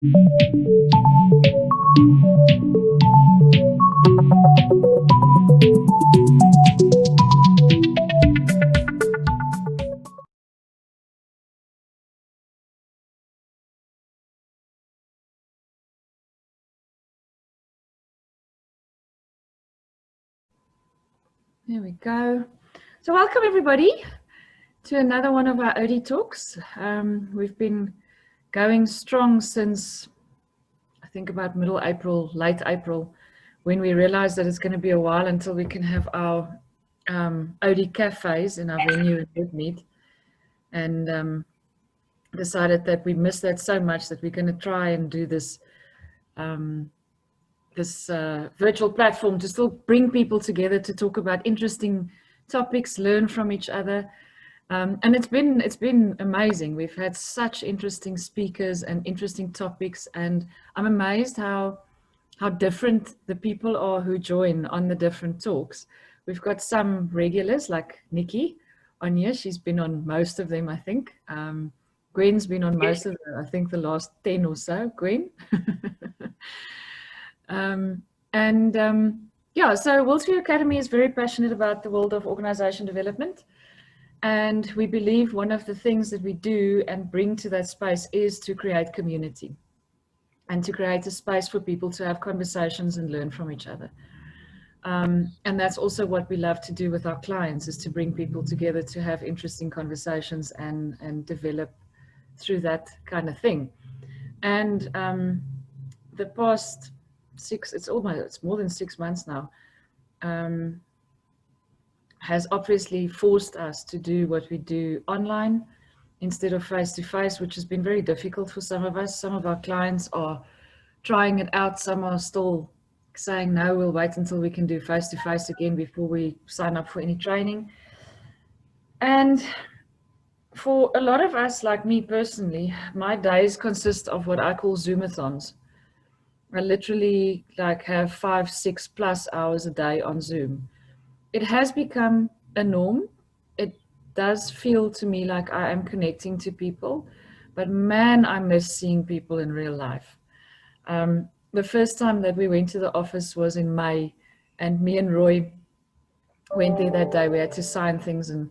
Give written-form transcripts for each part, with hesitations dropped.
There we go. So welcome everybody to another one of our OD talks. We've been going strong since I think about middle April, late April, when we realized that it's going to be a while until we can have our OD cafes in our venue in Woodmead, and decided that we missed that so much that we're going to try and do this virtual platform to still bring people together to talk about interesting topics, learn from each other. And it's been amazing. We've had such interesting speakers and interesting topics, and I'm amazed how different the people are who join on the different talks. We've got some regulars like Nikki on here. She's been on most of them, I think. Gwen's been on most of them, I think the last 10 or so. Gwen. Yeah, so Worldview Academy is very passionate about the world of organization development. And we believe one of the things that we do and bring to that space is to create community and to create a space for people to have conversations and learn from each other. And that's also what we love to do with our clients, is to bring people together to have interesting conversations and develop through that kind of thing. And the past it's more than 6 months now, has obviously forced us to do what we do online instead of face-to-face, which has been very difficult for some of us. Some of our clients are trying it out. Some are still saying, no, we'll wait until we can do face-to-face again before we sign up for any training. And for a lot of us, like me personally, my days consist of what I call Zoomathons. I literally have 5-6+ hours a day on Zoom. It has become a norm. It does feel to me like I am connecting to people, but man, I miss seeing people in real life. The first time that we went to the office was in May, and me and Roy went there that day. We had to sign things, and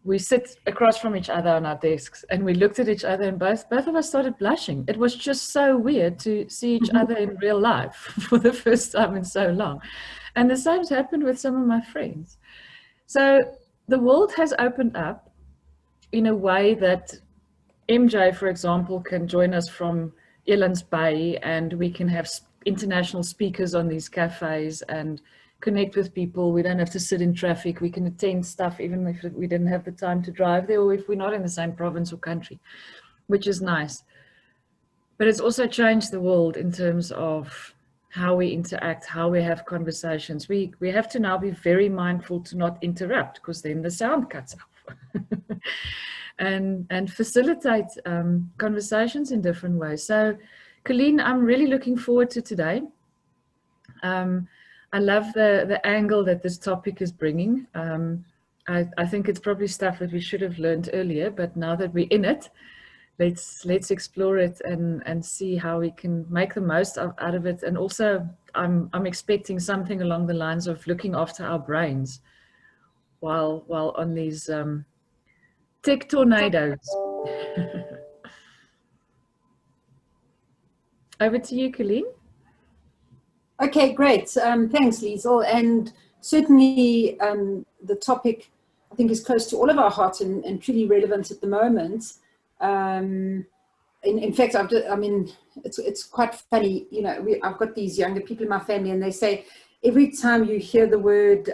we sit across from each other on our desks, and we looked at each other, and both of us started blushing. It was just so weird to see each other in real life for the first time in so long. And the same happened with some of my friends. So the world has opened up in a way that MJ, for example, can join us from Elands Bay, and we can have international speakers on these cafes and connect with people. We don't have to sit in traffic. We can attend stuff even if we didn't have the time to drive there, or if we're not in the same province or country, which is nice. But it's also changed the world in terms of how we interact, how we have conversations. We have to now be very mindful to not interrupt, because then the sound cuts off. and facilitate conversations in different ways. So, Colleen, I'm really looking forward to today. I love the angle that this topic is bringing. I think it's probably stuff that we should have learned earlier, but now that we're in it, let's explore it and see how we can make the most out of it. And also, I'm expecting something along the lines of looking after our brains while on these tech tornadoes. Over to you, Colleen. Okay, great. Thanks, Liesl. And certainly the topic, I think, is close to all of our hearts and truly relevant at the moment. In fact, it's quite funny. You know, I've got these younger people in my family, and they say every time you hear the word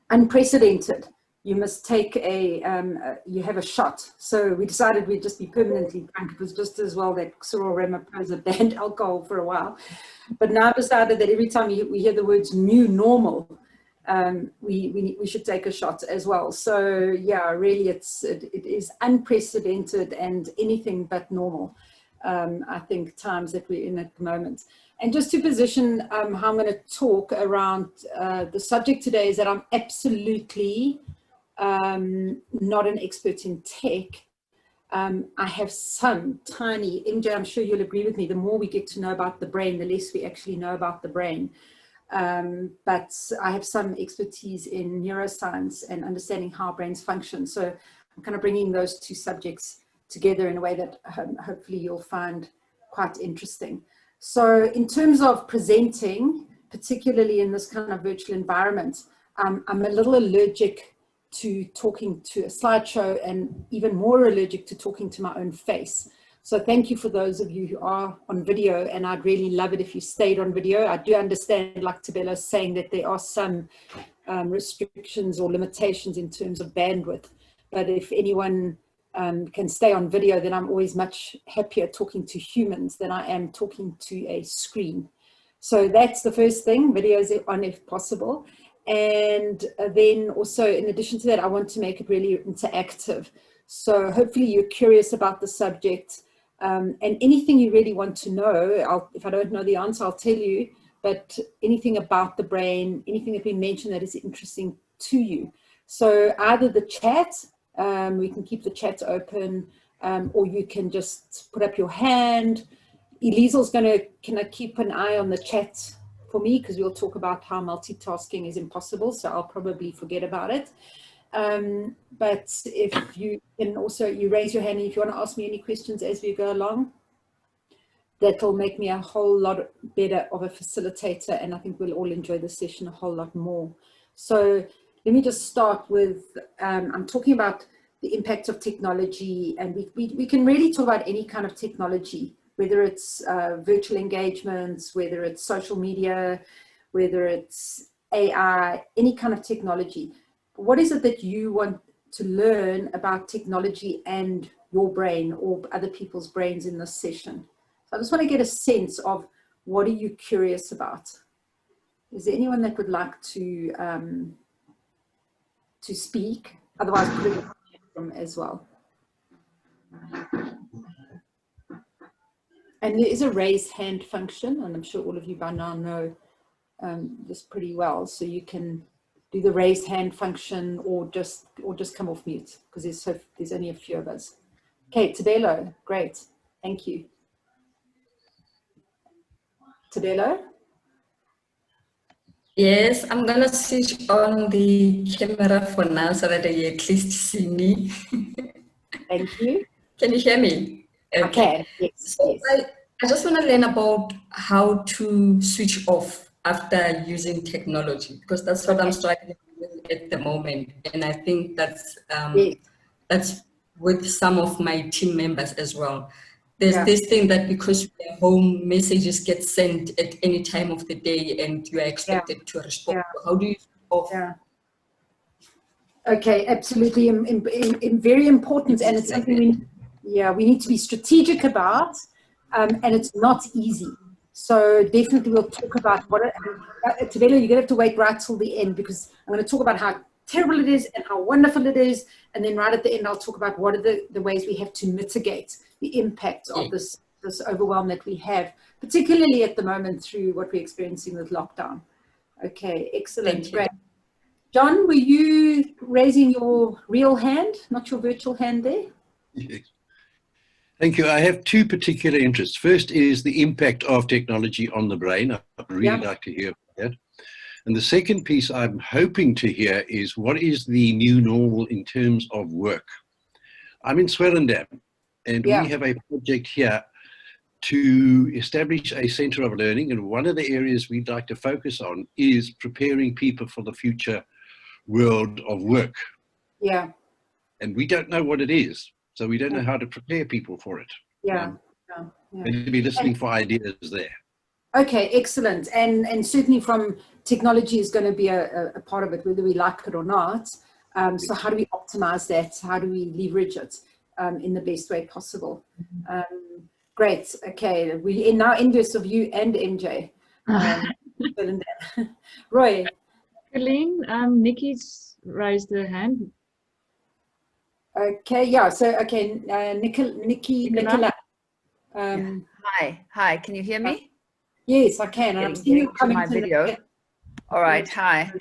unprecedented, you must take you have a shot. So we decided we'd just be permanently drunk. It was just as well that Cyril Ramaphosa banned alcohol for a while. But now I've decided that every time we hear the words new normal, we should take a shot as well. So yeah, really it is unprecedented and anything but normal. I think times that we're in at the moment. And just to position how I'm going to talk around the subject today is that I'm absolutely not an expert in tech, I have some tiny, MJ, I'm sure you'll agree with me, the more we get to know about the brain, the less we actually know about the brain. But I have some expertise in neuroscience and understanding how brains function. So I'm kind of bringing those two subjects together in a way that hopefully you'll find quite interesting. So in terms of presenting, particularly in this kind of virtual environment, I'm a little allergic to talking to a slideshow, and even more allergic to talking to my own face. So thank you for those of you who are on video, and I'd really love it if you stayed on video. I do understand, like Tabella saying, that there are some restrictions or limitations in terms of bandwidth, but if anyone can stay on video, then I'm always much happier talking to humans than I am talking to a screen. So that's the first thing, videos on if possible. And then also, in addition to that, I want to make it really interactive. So hopefully you're curious about the subject, and anything you really want to know. If I don't know the answer, I'll tell you, but anything about the brain, anything that we mentioned that is interesting to you. So either the chat, we can keep the chat open, or you can just put up your hand. Elisel's going to kind of keep an eye on the chat for me, because we'll talk about how multitasking is impossible, so I'll probably forget about it. But if you can also, you raise your hand, and if you want to ask me any questions as we go along, that'll make me a whole lot better of a facilitator, and I think we'll all enjoy the session a whole lot more. So let me just start with, I'm talking about the impact of technology, and we can really talk about any kind of technology, whether it's virtual engagements, whether it's social media, whether it's AI, any kind of technology. What is it that you want to learn about technology and your brain or other people's brains in this session? So I just want to get a sense of, what are you curious about? Is there anyone that would like to speak? Otherwise, put it in the chat room as well. And there is a raise hand function, and I'm sure all of you by now know this pretty well. So you can do the raise hand function, or just come off mute, because there's only a few of us. Okay, Tabelo, great, thank you. Tabelo? Yes, I'm gonna switch on the camera for now so that you at least see me. Thank you. Can you hear me? Okay, yes. So yes. I just want to learn about how to switch off after using technology, because that's what I'm struggling with at the moment. And I think that's with some of my team members as well. There's this thing that because you're home, messages get sent at any time of the day and you are expected to respond. Yeah. How do you switch off? Yeah. Okay, absolutely, very important, and it's something we need to be strategic about, and it's not easy. So definitely we'll talk about Tabelo, you're gonna have to wait right till the end, because I'm gonna talk about how terrible it is and how wonderful it is, and then right at the end I'll talk about what are the ways we have to mitigate the impact of this overwhelm that we have, particularly at the moment through what we're experiencing with lockdown. Okay, excellent, great. John, were you raising your real hand, not your virtual hand there? Yes. Thank you. I have two particular interests. First is the impact of technology on the brain. I'd really like to hear about that. And the second piece I'm hoping to hear is, what is the new normal in terms of work? I'm in Swellendam, and we have a project here to establish a center of learning. And one of the areas we'd like to focus on is preparing people for the future world of work. Yeah. And we don't know what it is, so we don't know how to prepare people for it. Maybe listening for ideas there. Okay, excellent. And certainly from technology is going to be a part of it, whether we like it or not. So how do we optimize that? How do we leverage it in the best way possible? Great. Okay, we're now envious of you and MJ. Roy. Colleen, Nikki's raised her hand. Okay, yeah, so, okay, Nicola. Hi, can you hear me? Yes, I can. I'm seeing you coming my video. All right, hi.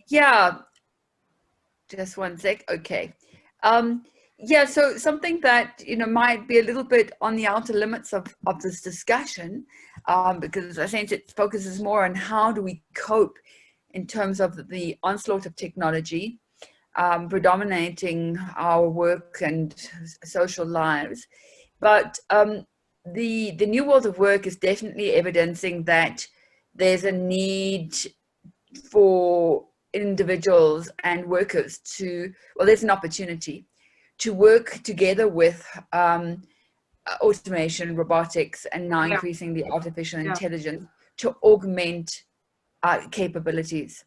Yeah, just one sec, okay. Yeah, so something that, might be a little bit on the outer limits of this discussion, because I think it focuses more on how do we cope in terms of the onslaught of technology, predominating our work and social lives. But the new world of work is definitely evidencing that there's a need for individuals and workers there's an opportunity to work together with automation, robotics, and now increasingly artificial intelligence to augment capabilities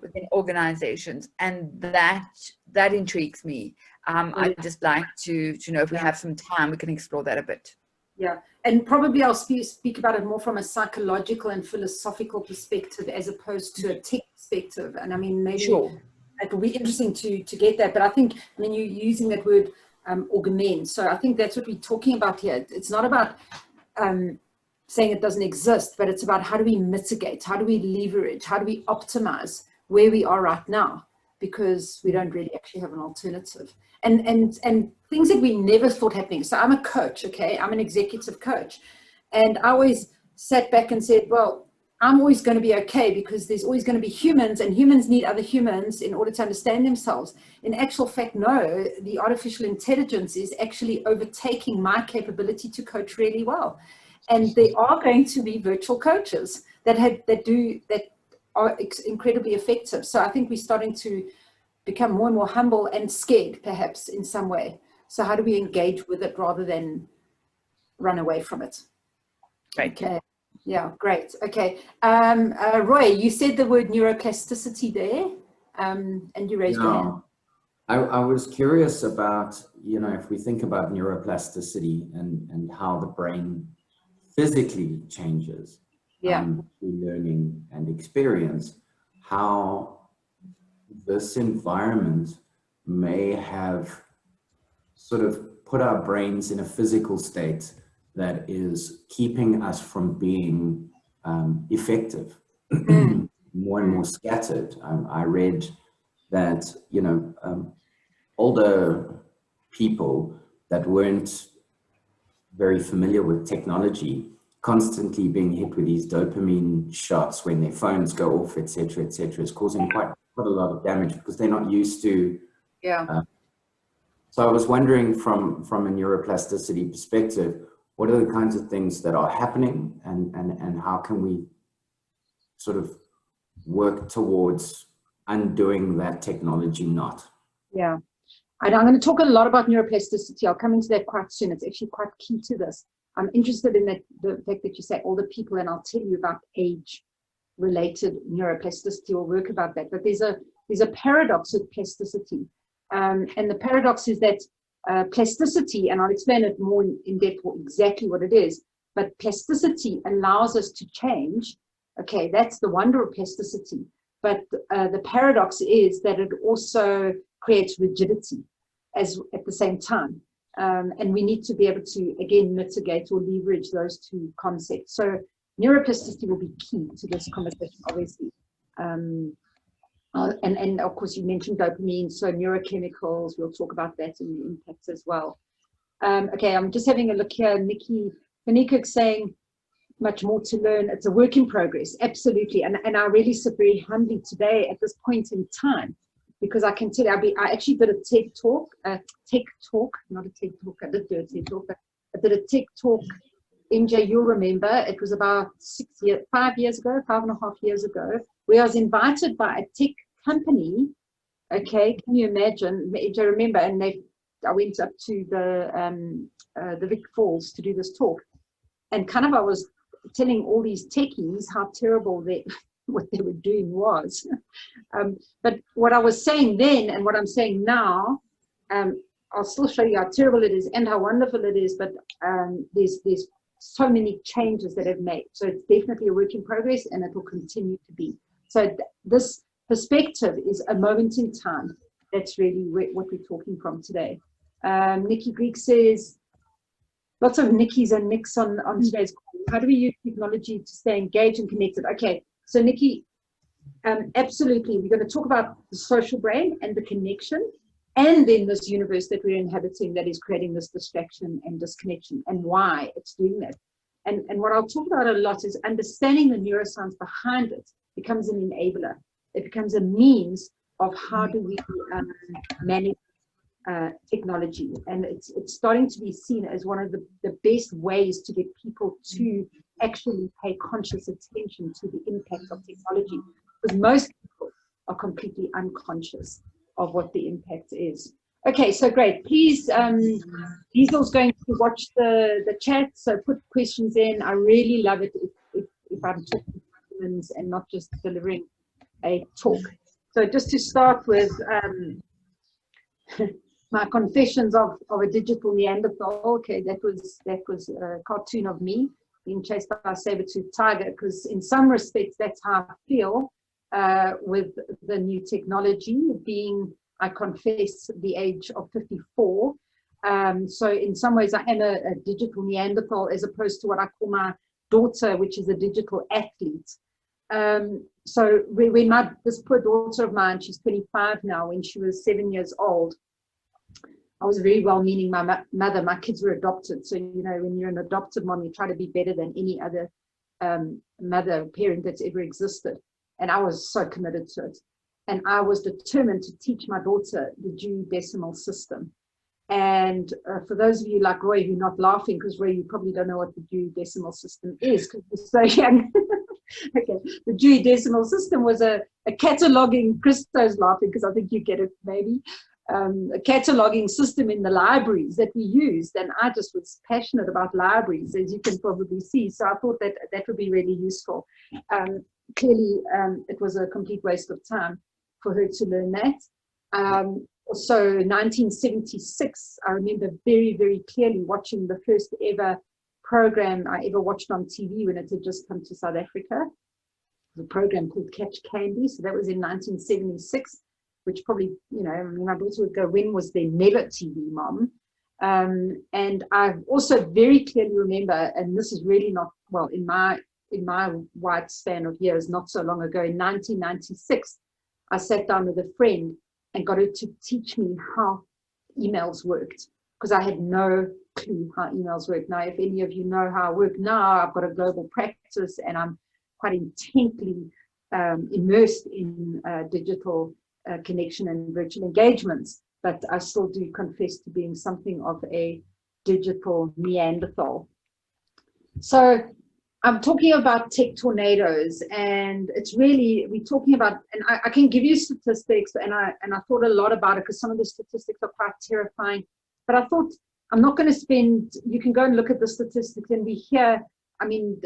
within organizations. And that intrigues me. I'd just like to know if we have some time, we can explore that a bit. Yeah, and probably I'll speak about it more from a psychological and philosophical perspective as opposed to a tech perspective. And I mean, maybe it will be interesting to get that. But I think, you're using that word augment. So I think that's what we're talking about here. It's not about saying it doesn't exist, but it's about how do we mitigate, how do we leverage, how do we optimize where we are right now, because we don't really actually have an alternative. And things that we never thought happening. So I'm a coach, okay? I'm an executive coach. And I always sat back and said, well, I'm always going to be okay because there's always going to be humans, and humans need other humans in order to understand themselves. In actual fact, no, the artificial intelligence is actually overtaking my capability to coach really well. And there are going to be virtual coaches that are incredibly effective. So I think we're starting to become more and more humble and scared, perhaps, in some way. So how do we engage with it rather than run away from it? Right. Okay. Yeah, great. Okay. Roy, you said the word neuroplasticity there, and you raised your hand. I was curious about, if we think about neuroplasticity and how the brain physically changes through learning and experience, how this environment may have sort of put our brains in a physical state that is keeping us from being effective, more and more scattered. I read that, older people that weren't very familiar with technology, constantly being hit with these dopamine shots when their phones go off, et cetera, is causing quite a lot of damage because they're not used to. So I was wondering from a neuroplasticity perspective, what are the kinds of things that are happening and how can we sort of work towards undoing that technology knot? Yeah. And I'm going to talk a lot about neuroplasticity. I'll come into that quite soon. It's actually quite key to this. I'm interested in the fact that you say older people, and I'll tell you about age-related neuroplasticity. We'll work about that. But there's a paradox with plasticity. And the paradox is that plasticity, and I'll explain it more in depth exactly what it is, but plasticity allows us to change. Okay, that's the wonder of plasticity. But the paradox is that it also creates rigidity at the same time. And we need to be able to, again, mitigate or leverage those two concepts. So neuroplasticity will be key to this conversation, obviously. And of course, you mentioned dopamine, so neurochemicals, we'll talk about that and the impacts as well. Okay, I'm just having a look here. Nikki Vanikuk saying, much more to learn. It's a work in progress, absolutely. And I really sit very humbly today at this point in time, because I can tell you, I actually did a TED talk, not a TED talk, I did do a TED talk, but I did a TED talk, MJ, you'll remember, it was about 5.5 years ago, where I was invited by a tech company, okay, can you imagine, MJ, remember, and I went up to the Vic Falls to do this talk, and kind of I was telling all these techies how terrible what they were doing was. But what I was saying then and what I'm saying now, I'll still show you how terrible it is and how wonderful it is, but there's so many changes that have made. So it's definitely a work in progress and it will continue to be. So this perspective is a moment in time. That's really what we're talking from today. Nikki Greek says, lots of Nikki's and Nicks on today's call. How do we use technology to stay engaged and connected? Okay, so Nikki, absolutely. We're going to talk about the social brain and the connection. and then this universe that we're inhabiting that is creating this distraction and disconnection, and why it's doing that. And what I'll talk about a lot is understanding the neuroscience behind it becomes an enabler. It becomes a means of how do we manage technology. And it's starting to be seen as one of the best ways to get people to actually pay conscious attention to the impact of technology, because most people are completely unconscious of what the impact is. Okay, so great. Please, Liesel's going to watch the chat, so put questions in. I really love it if I'm talking to humans and not just delivering a talk. So just to start with my confessions of a digital Neanderthal. Okay, that was a cartoon of me being chased by a saber-toothed tiger, because in some respects that's how I feel with the new technology, being, I confess, the age of 54. So in some ways I am a digital Neanderthal, as opposed to what I call my daughter, which is a digital athlete. So when this poor daughter of mine, she's 25 now, when she was 7 years old, I was a very well-meaning mother. My kids were adopted. So, you know, when you're an adopted mom, you try to be better than any other mother, parent that's ever existed. And I was so committed to it. And I was determined to teach my daughter the Dewey Decimal System. And for those of you like Roy who are not laughing, because Roy, you probably don't know what the Dewey Decimal System is because you're so young. Okay, the Dewey Decimal System was a cataloging, Christo's laughing because I think you get it maybe, a cataloging system in the libraries that we used. And I just was passionate about libraries, as you can probably see. So I thought that would be really useful. Clearly, it was a complete waste of time for her to learn that. So 1976, I remember very, very clearly watching the first ever program I ever watched on TV when it had just come to South Africa. The program called Catch Candy. So that was in 1976, which probably, you know, I mean, my daughter would go, when was there never TV, Mom? And I also very clearly remember, and this is really not, well, in my wide span of years, not so long ago, in 1996, I sat down with a friend and got her to teach me how emails worked, because I had no clue how emails work. Now, if any of you know how I work now, I've got a global practice and I'm quite intently immersed in digital connection and virtual engagements, but I still do confess to being something of a digital Neanderthal. So I'm talking about tech tornadoes, and it's really, we're talking about, and I can give you statistics, and I thought a lot about it because some of the statistics are quite terrifying, but I thought I'm not going to spend, you can go and look at the statistics and we hear, I mean,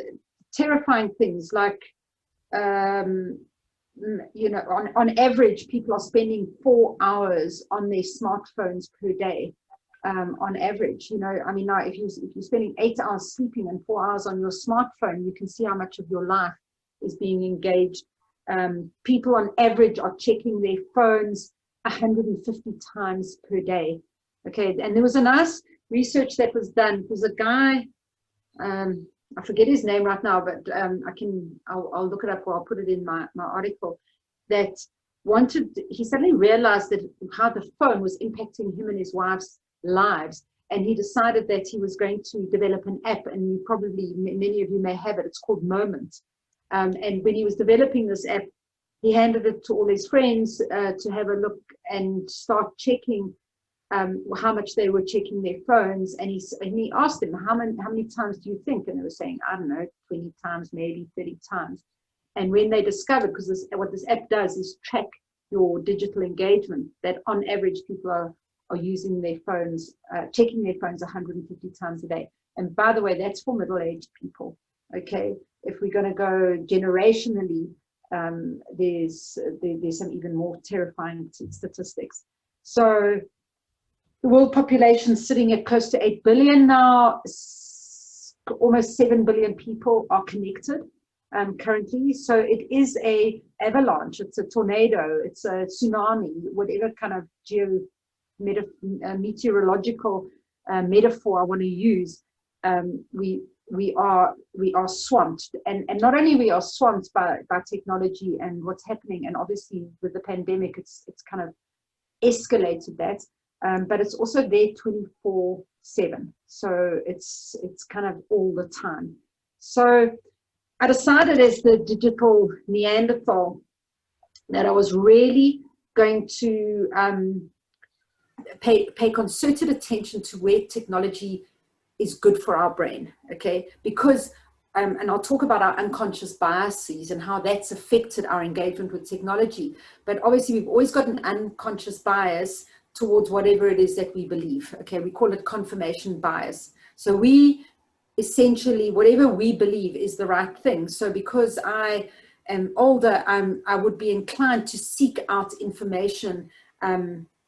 terrifying things like, you know, on average, people are spending 4 hours on their smartphones per day. On average, you know, I mean, now if you're spending 8 hours sleeping and 4 hours on your smartphone, you can see how much of your life is being engaged. People on average are checking their phones 150 times per day. Okay, and there was a nice research that was done. There was a guy, I forget his name right now, but I'll look it up or I'll put it in my article, that he suddenly realized that how the phone was impacting him and his wife's lives, and he decided that he was going to develop an app, and you probably, many of you may have it, it's called Moment. And when he was developing this app, he handed it to all his friends to have a look and start checking how much they were checking their phones, and he asked them, how many times do you think? And they were saying, I don't know, 20 times, maybe 30 times. And when they discovered, because what this app does is track your digital engagement, that on average people are using their phones, checking their phones 150 times a day. And by the way, that's for middle-aged people. Okay, if we're going to go generationally, there's some even more terrifying statistics. So the world population is sitting at close to 8 billion now. Almost 7 billion people are connected currently. So it is a avalanche, it's a tornado, it's a tsunami, whatever kind of meteorological metaphor I want to use. We are swamped, and not only we are swamped by technology and what's happening, and obviously with the pandemic, it's kind of escalated that, but it's also there 24/7. So it's kind of all the time. So I decided as the digital Neanderthal that I was really going to pay concerted attention to where technology is good for our brain, okay? Because, and I'll talk about our unconscious biases and how that's affected our engagement with technology. But obviously we've always got an unconscious bias towards whatever it is that we believe, okay? We call it confirmation bias. So we essentially, whatever we believe is the right thing. So because I am older, I would be inclined to seek out information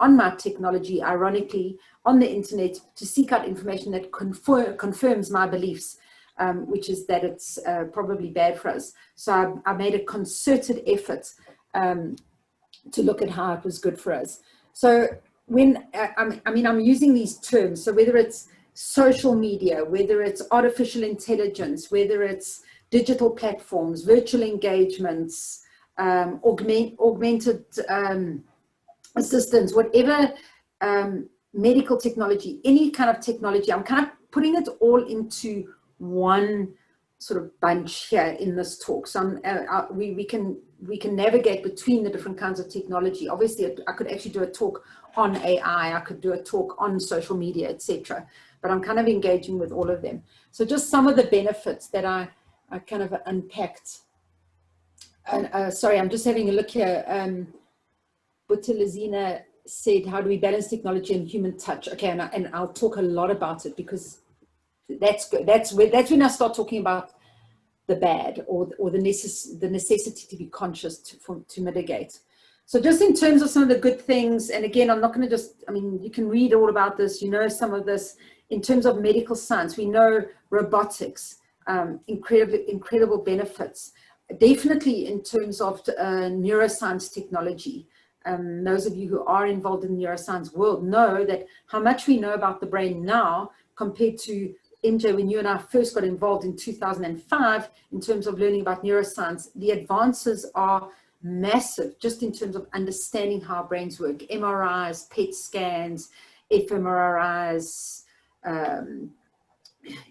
on my technology, ironically, on the internet, to seek out information that confirms my beliefs, which is that it's probably bad for us. So I made a concerted effort to look at how it was good for us. So when, I'm using these terms, so whether it's social media, whether it's artificial intelligence, whether it's digital platforms, virtual engagements, augmented assistance, whatever, medical technology, any kind of technology, I'm kind of putting it all into one sort of bunch here in this talk. So we can navigate between the different kinds of technology. Obviously, I could actually do a talk on AI, I could do a talk on social media, etc. But I'm kind of engaging with all of them. So just some of the benefits that I kind of unpacked. And sorry, I'm just having a look here. Butalazina said, how do we balance technology and human touch? Okay, and I'll talk a lot about it because that's good. That's when I start talking about the bad or the necessity to be conscious to mitigate. So just in terms of some of the good things, and again, I'm not going to just, you can read all about this, you know, some of this. In terms of medical science, we know robotics, incredible benefits. Definitely in terms of neuroscience technology. Those of you who are involved in the neuroscience world know that how much we know about the brain now compared to MJ, when you and I first got involved in 2005, in terms of learning about neuroscience, the advances are massive just in terms of understanding how brains work. MRIs, PET scans, fMRIs,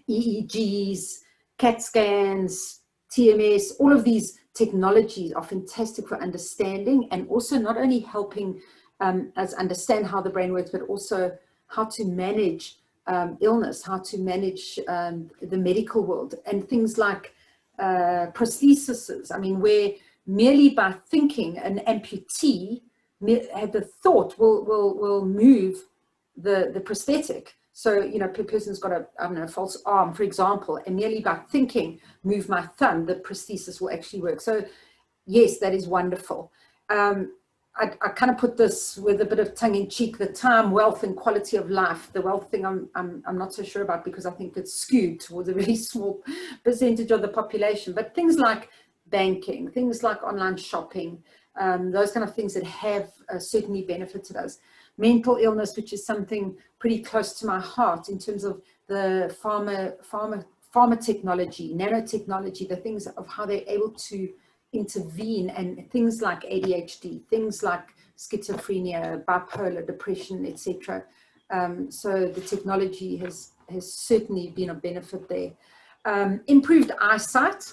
EEGs, CAT scans, TMS, all of these technologies are fantastic for understanding and also not only helping us understand how the brain works, but also how to manage illness, how to manage the medical world, and things like prostheses. Where merely by thinking an amputee had the thought will move the prosthetic. So, you know, a person's got a false arm, for example, and merely by thinking, move my thumb, the prosthesis will actually work. So, yes, that is wonderful. I kind of put this with a bit of tongue in cheek, the time, wealth, and quality of life. The wealth thing I'm not so sure about because I think it's skewed towards a really small percentage of the population. But things like banking, things like online shopping, those kind of things that have certainly benefited us. Mental illness, which is something pretty close to my heart in terms of the pharma technology, nanotechnology, the things of how they're able to intervene, and things like ADHD, things like schizophrenia, bipolar, depression, etc. So the technology has certainly been a benefit there. Improved eyesight.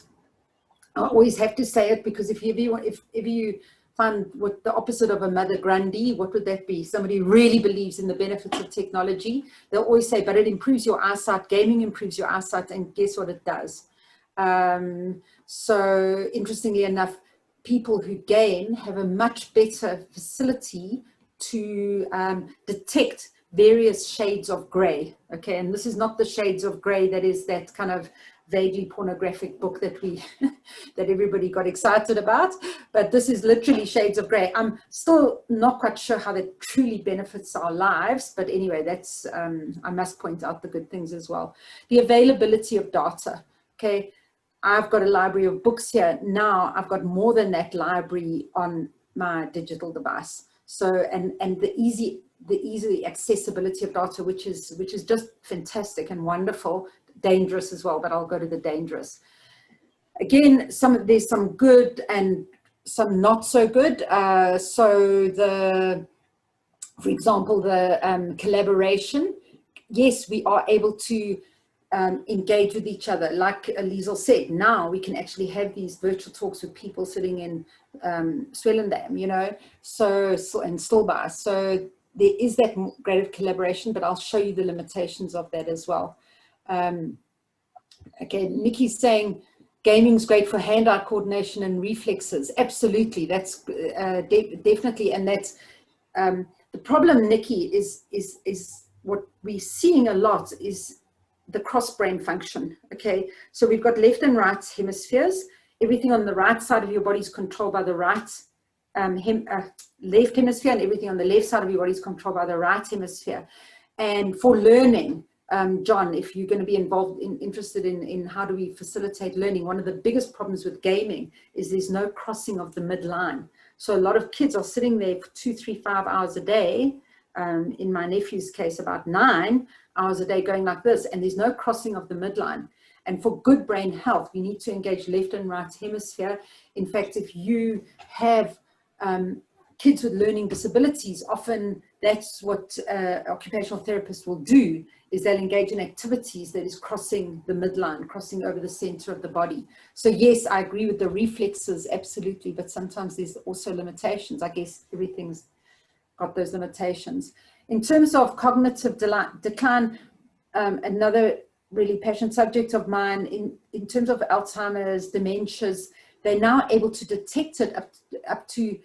I always have to say it because if you find what the opposite of a Mother Grundy, what would that be? Somebody who really believes in the benefits of technology. They'll always say, but it improves your eyesight. Gaming improves your eyesight, and guess what it does? So interestingly enough, people who game have a much better facility to detect various shades of gray. Okay, and this is not the shades of gray that is that kind of vaguely pornographic book that that everybody got excited about, but this is literally shades of gray. I'm still not quite sure how that truly benefits our lives, but anyway, that's I must point out the good things as well. The availability of data. Okay, I've got a library of books here. Now I've got more than that library on my digital device. So, and the easy accessibility of data, which is just fantastic and wonderful, dangerous as well, but I'll go to the dangerous. Again, there's some good and some not so good. So For example, the collaboration. Yes, we are able to engage with each other. Like Liesel said, now we can actually have these virtual talks with people sitting in Swellendam, you know, and Stilbaai. So there is that greater collaboration, but I'll show you the limitations of that as well. Okay, Nikki's saying gaming's great for hand-eye coordination and reflexes. Absolutely, that's definitely, and that's the problem, Nikki, is what we're seeing a lot is the cross-brain function. Okay, so we've got left and right hemispheres. Everything on the right side of your body is controlled by the right left hemisphere, and everything on the left side of your body is controlled by the right hemisphere. And for learning, John, if you're going to be interested in how do we facilitate learning, one of the biggest problems with gaming is there's no crossing of the midline. So a lot of kids are sitting there for 2, 3, 5 hours a day. In my nephew's case, about 9 hours a day going like this, and there's no crossing of the midline. And for good brain health, we need to engage left and right hemisphere. In fact, if you have kids with learning disabilities, often that's what occupational therapists will do, is they'll engage in activities that is crossing the midline, crossing over the center of the body. So yes, I agree with the reflexes, absolutely, but sometimes there's also limitations. I guess everything's got those limitations. In terms of cognitive decline, another really passionate subject of mine, in terms of Alzheimer's, dementias, they're now able to detect it up to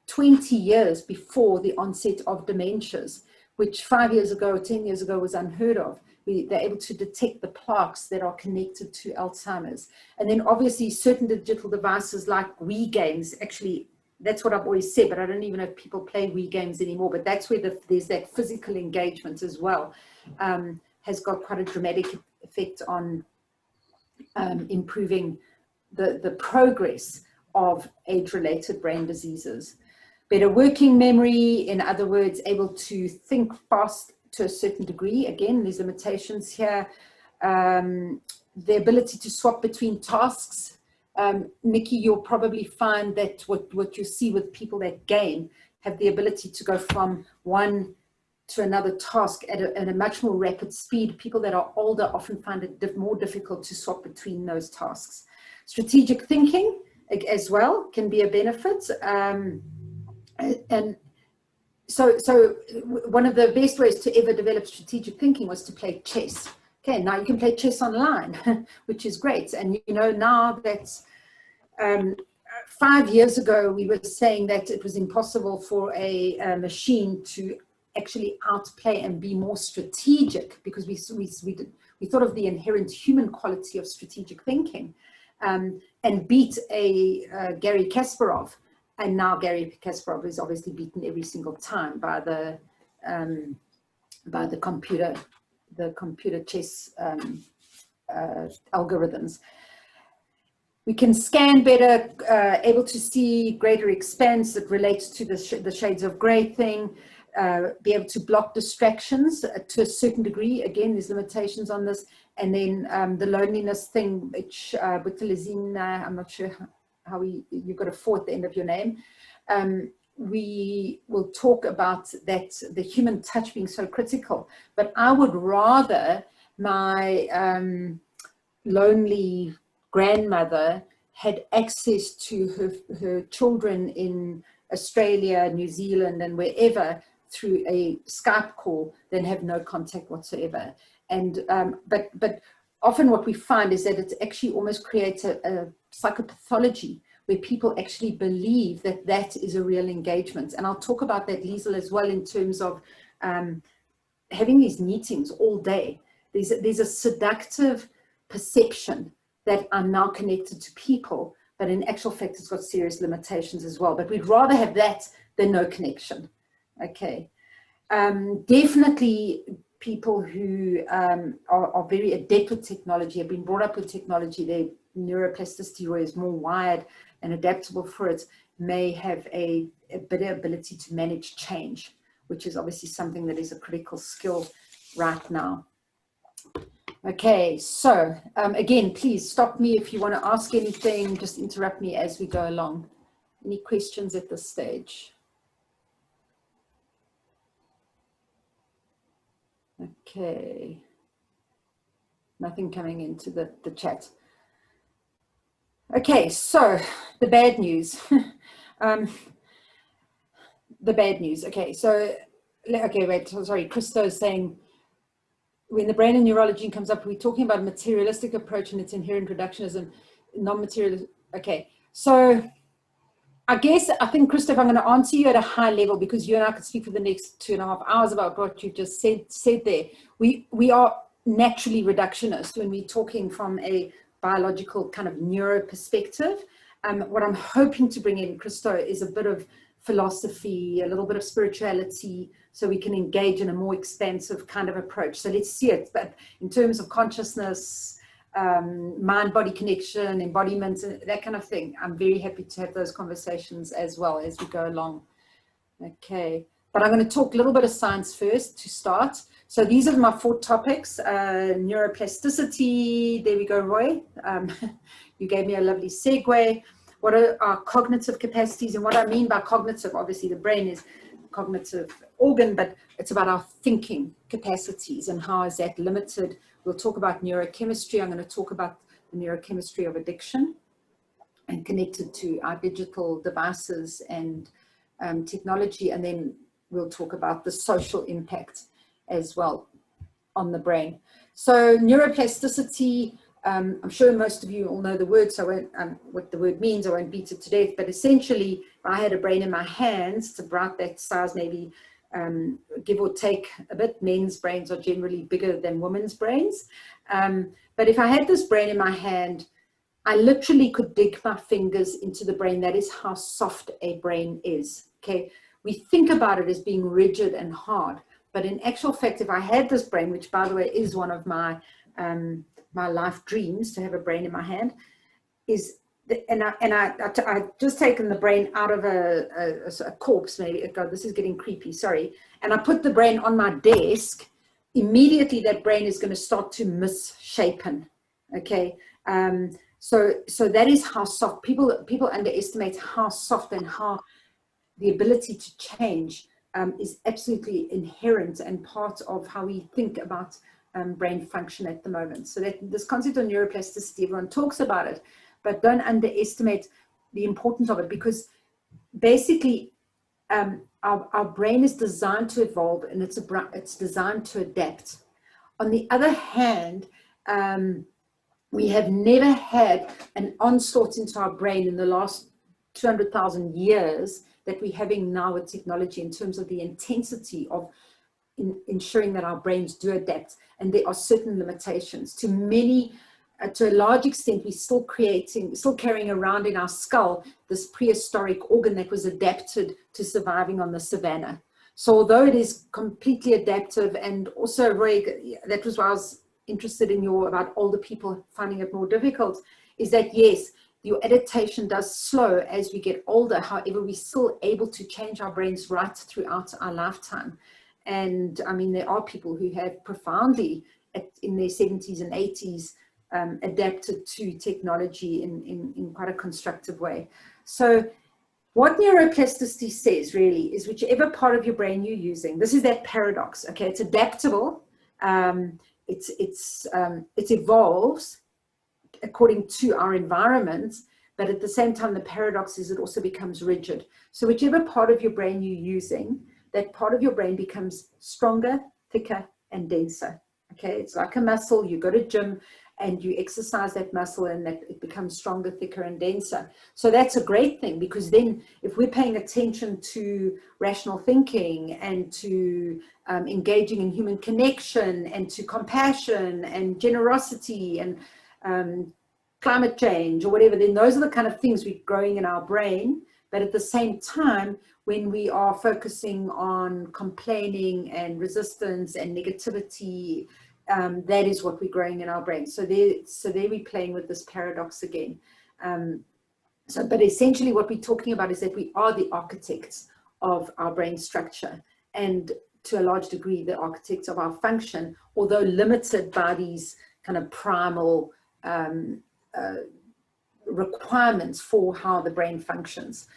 20 years before the onset of dementias, which 5 years ago or 10 years ago was unheard of. They're able to detect the plaques that are connected to Alzheimer's. And then obviously certain digital devices like Wii games, actually, that's what I've always said, but I don't even know if people play Wii games anymore, but that's where there's that physical engagement as well, has got quite a dramatic effect on improving the progress of age-related brain diseases. Better working memory, in other words, able to think fast to a certain degree. Again, there's limitations here. The ability to swap between tasks. Nikki, you'll probably find that what you see with people that game have the ability to go from one to another task at a much more rapid speed. People that are older often find it more difficult to swap between those tasks. Strategic thinking as well can be a benefit. And so one of the best ways to ever develop strategic thinking was to play chess. Okay, now you can play chess online, which is great. And you know, now that's 5 years ago, we were saying that it was impossible for a machine to actually outplay and be more strategic, because we thought of the inherent human quality of strategic thinking, and beat a Gary Kasparov. And now Gary Kasparov is obviously beaten every single time by the computer chess algorithms. We can scan better, able to see greater expanse that relates to the shades of grey thing, be able to block distractions to a certain degree. Again, there's limitations on this. And then the loneliness thing, which with Lizina, I'm not sure how you've got a 4 at the end of your name. We will talk about that, the human touch being so critical, but I would rather my lonely grandmother had access to her children in Australia, New Zealand, and wherever through a Skype call than have no contact whatsoever. And but often what we find is that it actually almost creates a psychopathology where people actually believe that that is a real engagement. And I'll talk about that, Liesel, as well, in terms of having these meetings all day. There's a seductive perception that I'm now connected to people, but in actual fact, it's got serious limitations as well. But we'd rather have that than no connection. Okay. Definitely people who are very adept with technology, have been brought up with technology, their neuroplasticity is more wired and adaptable for it, may have a better ability to manage change, which is obviously something that is a critical skill right now. Okay, so again, please stop me if you want to ask anything, just interrupt me as we go along. Any questions at this stage? Okay. Nothing coming into the chat. Okay, so the bad news. The bad news. Okay, so, okay, wait, sorry. Christo is saying, when the brain and neurology comes up, we're talking about a materialistic approach and its inherent reductionism, non-materialistic. Okay, so I think, Christoph, I'm going to answer you at a high level, because you and I could speak for the next 2.5 hours about what you just said there. We are naturally reductionist when we're talking from a biological kind of neuro perspective. What I'm hoping to bring in, Christo, is a bit of philosophy, a little bit of spirituality, so we can engage in a more expansive kind of approach. So let's see it, but in terms of consciousness, mind-body connection, embodiment, that kind of thing, I'm very happy to have those conversations as well as we go along. Okay, but I'm going to talk a little bit of science first to start. So these are my 4 topics. Neuroplasticity, there we go, Roy. You gave me a lovely segue. What are our cognitive capacities? And what I mean by cognitive, obviously the brain is a cognitive organ, but it's about our thinking capacities and how is that limited. We'll talk about neurochemistry. I'm going to talk about the neurochemistry of addiction and connected to our digital devices and technology. And then we'll talk about the social impact as well on the brain. So neuroplasticity, I'm sure most of you all know the word, so I won't, what the word means, I won't beat it to death, but essentially, if I had a brain in my hands, it's about that size, maybe give or take a bit. Men's brains are generally bigger than women's brains. But if I had this brain in my hand, I literally could dig my fingers into the brain. That is how soft a brain is, okay? We think about it as being rigid and hard, but in actual fact, if I had this brain, which by the way is one of my my life dreams, to have a brain in my hand, is I just taken the brain out of a corpse, maybe. God, this is getting creepy, sorry. And I put the brain on my desk. Immediately, that brain is going to start to misshapen. Okay, so that is how soft people underestimate how soft and how the ability to change is absolutely inherent and part of how we think about brain function at the moment. So that this concept of neuroplasticity, everyone talks about it, but don't underestimate the importance of it, because basically our brain is designed to evolve, and it's designed to adapt. On the other hand, we have never had an onslaught into our brain in the last 200,000 years that we're having now with technology, in terms of the intensity of ensuring that our brains do adapt. And there are certain limitations. To a large extent, we're still carrying around in our skull this prehistoric organ that was adapted to surviving on the savannah. So although it is completely adaptive, and also, Roy, that was why I was interested in about older people finding it more difficult, is that yes, your adaptation does slow as we get older. However, we're still able to change our brains right throughout our lifetime. And I mean, there are people who have profoundly, in their 70s and 80s, adapted to technology in quite a constructive way. So what neuroplasticity says really is, whichever part of your brain you're using, this is that paradox, okay? It's adaptable, it evolves according to our environment, but at the same time, the paradox is it also becomes rigid. So whichever part of your brain you're using, that part of your brain becomes stronger, thicker, and denser. Okay, it's like a muscle. You go to gym and you exercise that muscle, and that it becomes stronger, thicker, and denser. So that's a great thing, because then if we're paying attention to rational thinking and to engaging in human connection and to compassion and generosity and climate change or whatever, then those are the kind of things we're growing in our brain. But at the same time, when we are focusing on complaining and resistance and negativity, that is what we're growing in our brain. So there we're playing with this paradox again. But essentially what we're talking about is that we are the architects of our brain structure, and to a large degree, the architects of our function, although limited by these kind of primal requirements for how the brain functions.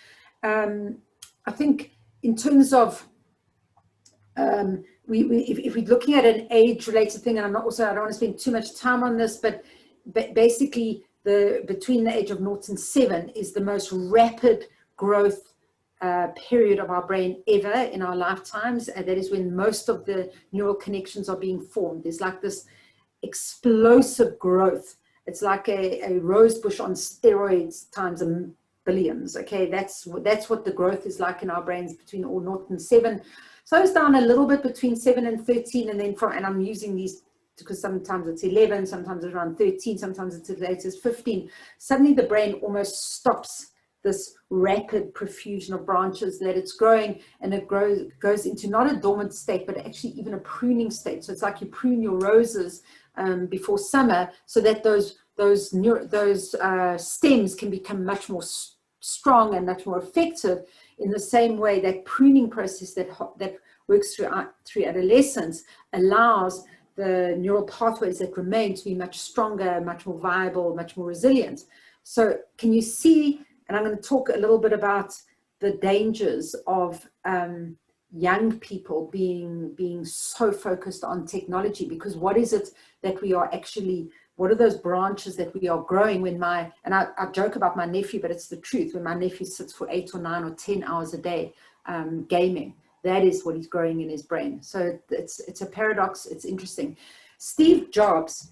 I think in terms of if we're looking at an age-related thing, and I don't want to spend too much time on this, but basically between the age of 0 and 7 is the most rapid growth period of our brain ever in our lifetimes, and that is when most of the neural connections are being formed. There's like this explosive growth. It's like a rose bush on steroids times billions. Okay, that's what the growth is like in our brains between 0 and 7. Slows down a little bit between 7 and 13, and then and I'm using these because sometimes it's 11, sometimes it's around 13, sometimes it's as late as 15. Suddenly the brain almost stops this rapid profusion of branches that it's growing, and it goes into not a dormant state, but actually even a pruning state. So it's like you prune your roses before summer, so that those stems can become much more strong and much more effective. In the same way, that pruning process that works through adolescence allows the neural pathways that remain to be much stronger, much more viable, much more resilient. So can you see, and I'm going to talk a little bit about the dangers of young people being so focused on technology, because what is it that we are actually, what are those branches that we are growing when I joke about my nephew, but it's the truth. When my nephew sits for 8 or 9 or 10 hours a day gaming, that is what he's growing in his brain. So it's a paradox. It's interesting. Steve Jobs,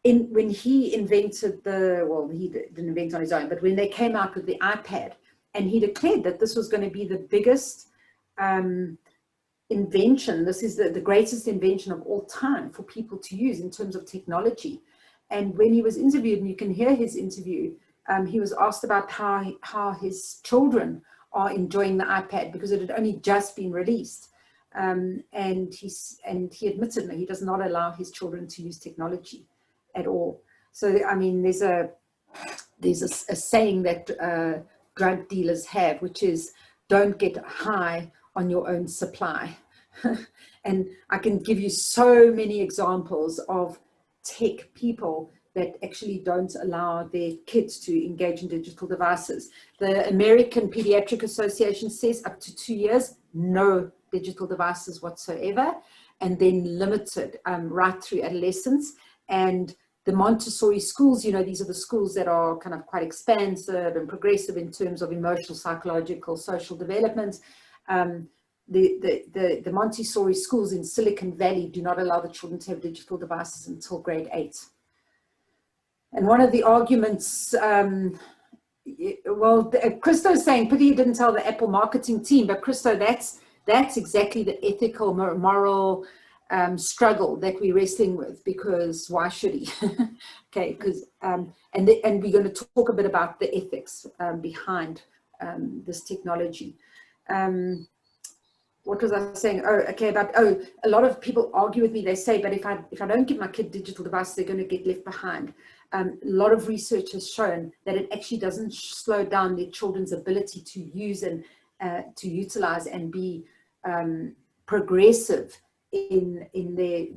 when he invented he didn't invent on his own, but when they came out with the iPad, and he declared that this was going to be the biggest invention. This is the greatest invention of all time for people to use in terms of technology. And when he was interviewed, and you can hear his interview, he was asked about how his children are enjoying the iPad, because it had only just been released. And he admitted that he does not allow his children to use technology at all. So, I mean, there's a saying that drug dealers have, which is, don't get high on your own supply. And I can give you so many examples of tech people that actually don't allow their kids to engage in digital devices. The American Pediatric Association says up to 2 years, no digital devices whatsoever, and then limited right through adolescence. And the Montessori schools, you know, these are the schools that are kind of quite expansive and progressive in terms of emotional, psychological, social development. The Montessori schools in Silicon Valley do not allow the children to have digital devices until grade 8. And one of the arguments, Christo's saying, pity you didn't tell the Apple marketing team, but Christo, that's exactly the ethical, moral struggle that we're wrestling with, because why should he? Okay, because, and we're going to talk a bit about the ethics behind this technology. What was I saying? A lot of people argue with me. They say, but if I don't give my kid digital devices, they're going to get left behind. A lot of research has shown that it actually doesn't slow down their children's ability to use and to utilize and be progressive in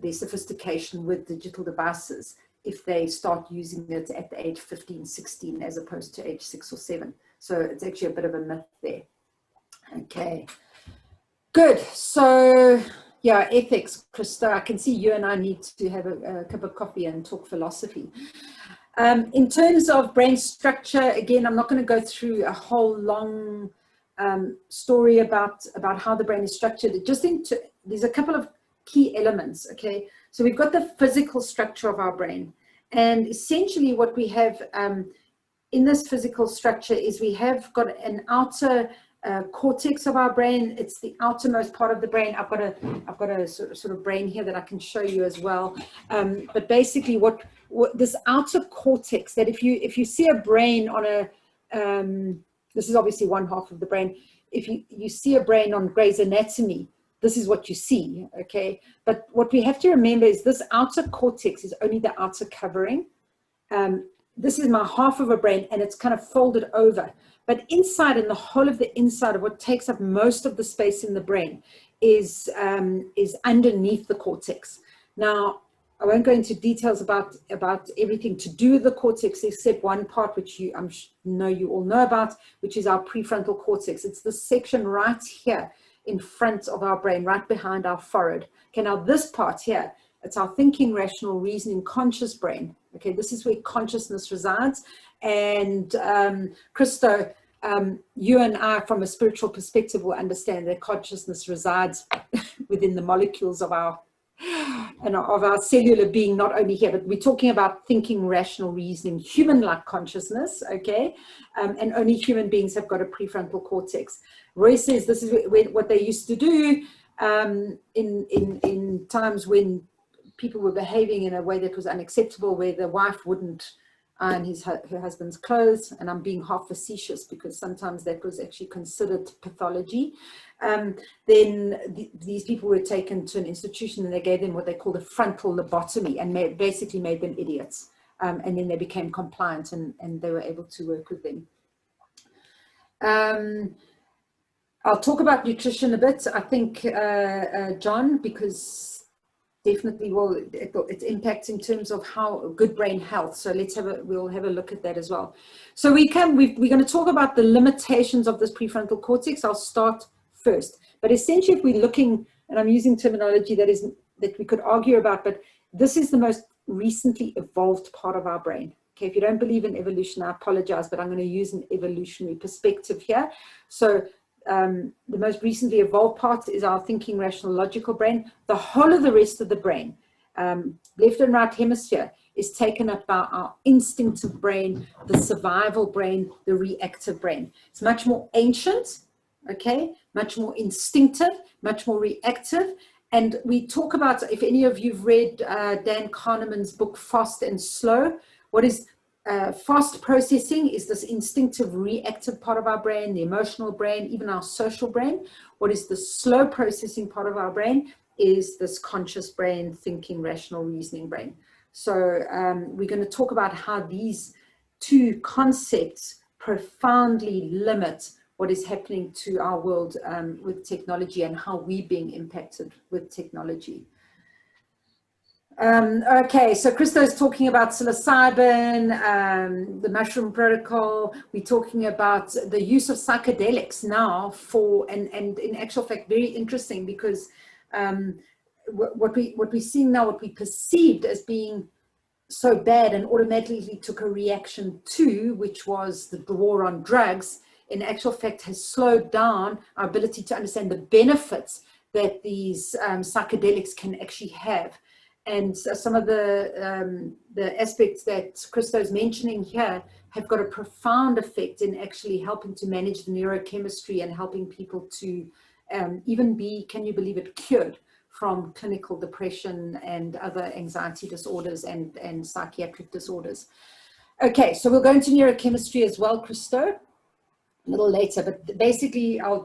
their sophistication with digital devices if they start using it at the age 15, 16, as opposed to age 6 or 7. So it's actually a bit of a myth there. Okay. Good. So, yeah, ethics, Christo. I can see you and I need to have a cup of coffee and talk philosophy. In terms of brain structure, again, I'm not going to go through a whole long story about how the brain is structured. There's a couple of key elements. Okay, so we've got the physical structure of our brain, and essentially what we have in this physical structure is we have got an outer cortex of our brain. It's the outermost part of the brain. I've got a sort of brain here that I can show you as well. But basically, what this outer cortex, that if you see a brain on a this is obviously one half of the brain. If you see a brain on Grey's Anatomy, this is what you see. Okay, but what we have to remember is this outer cortex is only the outer covering. This is my half of a brain, and it's kind of folded over. But inside, in the whole of the inside of what takes up most of the space in the brain is underneath the cortex. Now, I won't go into details about everything to do with the cortex, except one part which you all know about, which is our prefrontal cortex. It's this section right here in front of our brain, right behind our forehead. Okay, now this part here, it's our thinking, rational, reasoning, conscious brain. Okay, this is where consciousness resides. And Christo, you and I, from a spiritual perspective, will understand that consciousness resides within the molecules of our cellular being, not only here, but we're talking about thinking, rational, reasoning, human-like consciousness, okay? And only human beings have got a prefrontal cortex. Roy says this is what they used to do in times when people were behaving in a way that was unacceptable, where the wife wouldn't iron her husband's clothes, and I'm being half facetious because sometimes that was actually considered pathology. Then these people were taken to an institution and they gave them what they called a frontal lobotomy and basically made them idiots. And then they became compliant and they were able to work with them. I'll talk about nutrition a bit, I think, John, because definitely its impact in terms of how good brain health. So we'll have a look at that as well. So we're going to talk about the limitations of this prefrontal cortex. I'll start first, but essentially if we're looking, and I'm using terminology that we could argue about, but this is the most recently evolved part of our brain. Okay, if you don't believe in evolution, I apologize, but I'm going to use an evolutionary perspective here. So the most recently evolved part is our thinking, rational, logical brain. The whole of the rest of the brain, left and right hemisphere, is taken up by our instinctive brain, the survival brain, the reactive brain. It's much more ancient, okay, much more instinctive, much more reactive. And we talk about, if any of you've read Dan Kahneman's book, Fast and Slow, what is fast processing is this instinctive reactive part of our brain, the emotional brain, even our social brain. What is the slow processing part of our brain is this conscious brain, thinking, rational, reasoning brain. So we're going to talk about how these two concepts profoundly limit what is happening to our world with technology and how we're being impacted with technology. Okay, so Christo's talking about psilocybin, the mushroom protocol. We're talking about the use of psychedelics now for, and in actual fact, very interesting because what we're seeing now, what we perceived as being so bad and automatically took a reaction to, which was the war on drugs, in actual fact has slowed down our ability to understand the benefits that these psychedelics can actually have. And some of the aspects that Christo's mentioning here have got a profound effect in actually helping to manage the neurochemistry and helping people to even be, can you believe it, cured from clinical depression and other anxiety disorders and psychiatric disorders. Okay, so we'll go into neurochemistry as well, Christo, a little later, but basically I'll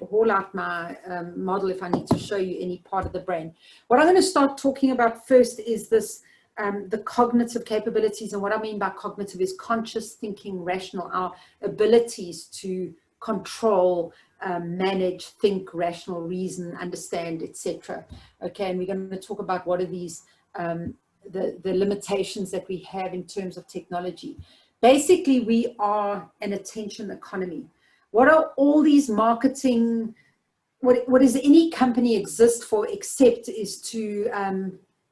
haul out my model if I need to show you any part of the brain. What I'm going to start talking about first is this, the cognitive capabilities, and what I mean by cognitive is conscious thinking, rational, our abilities to control, manage, think, rational, reason, understand, etc. Okay, and we're going to talk about what are these, the limitations that we have in terms of technology. Basically, we are an attention economy. What are all these marketing, what does any company exist for except is to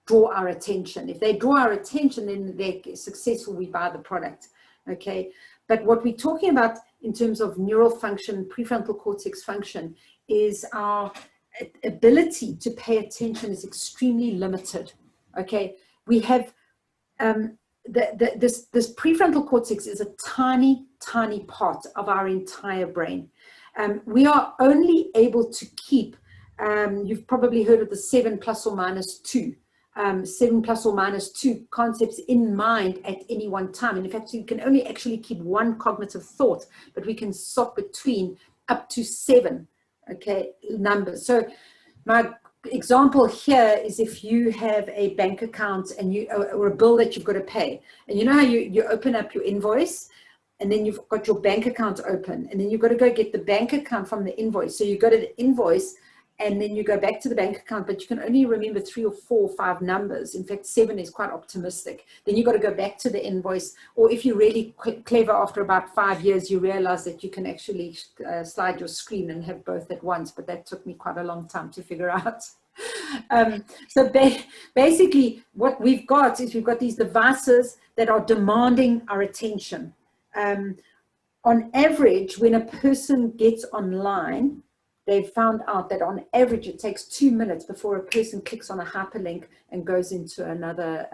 draw our attention? If they draw our attention, then they're successful, we buy the product, okay? But what we're talking about in terms of neural function, prefrontal cortex function, is our ability to pay attention is extremely limited, okay? We have, this prefrontal cortex is a tiny, tiny part of our entire brain. We are only able to keep, you've probably heard of the 7 plus or minus 2. 7 plus or minus 2 concepts in mind at any one time. And in fact, you can only actually keep one cognitive thought, but we can swap between up to 7, okay, numbers. So my example here is if you have a bank account and or a bill that you've got to pay, and you know how you open up your invoice and then you've got your bank account open and then you've got to go get the bank account from the invoice. So you go to the invoice and then you go back to the bank account, but you can only remember 3 or 4 or 5 numbers. In fact, 7 is quite optimistic. Then you've got to go back to the invoice, or if you're really clever, after about 5 years, you realize that you can actually slide your screen and have both at once, but that took me quite a long time to figure out. So basically what we've got is we've got these devices that are demanding our attention. On average, when a person gets online, they've found out that on average it takes 2 minutes before a person clicks on a hyperlink and goes into another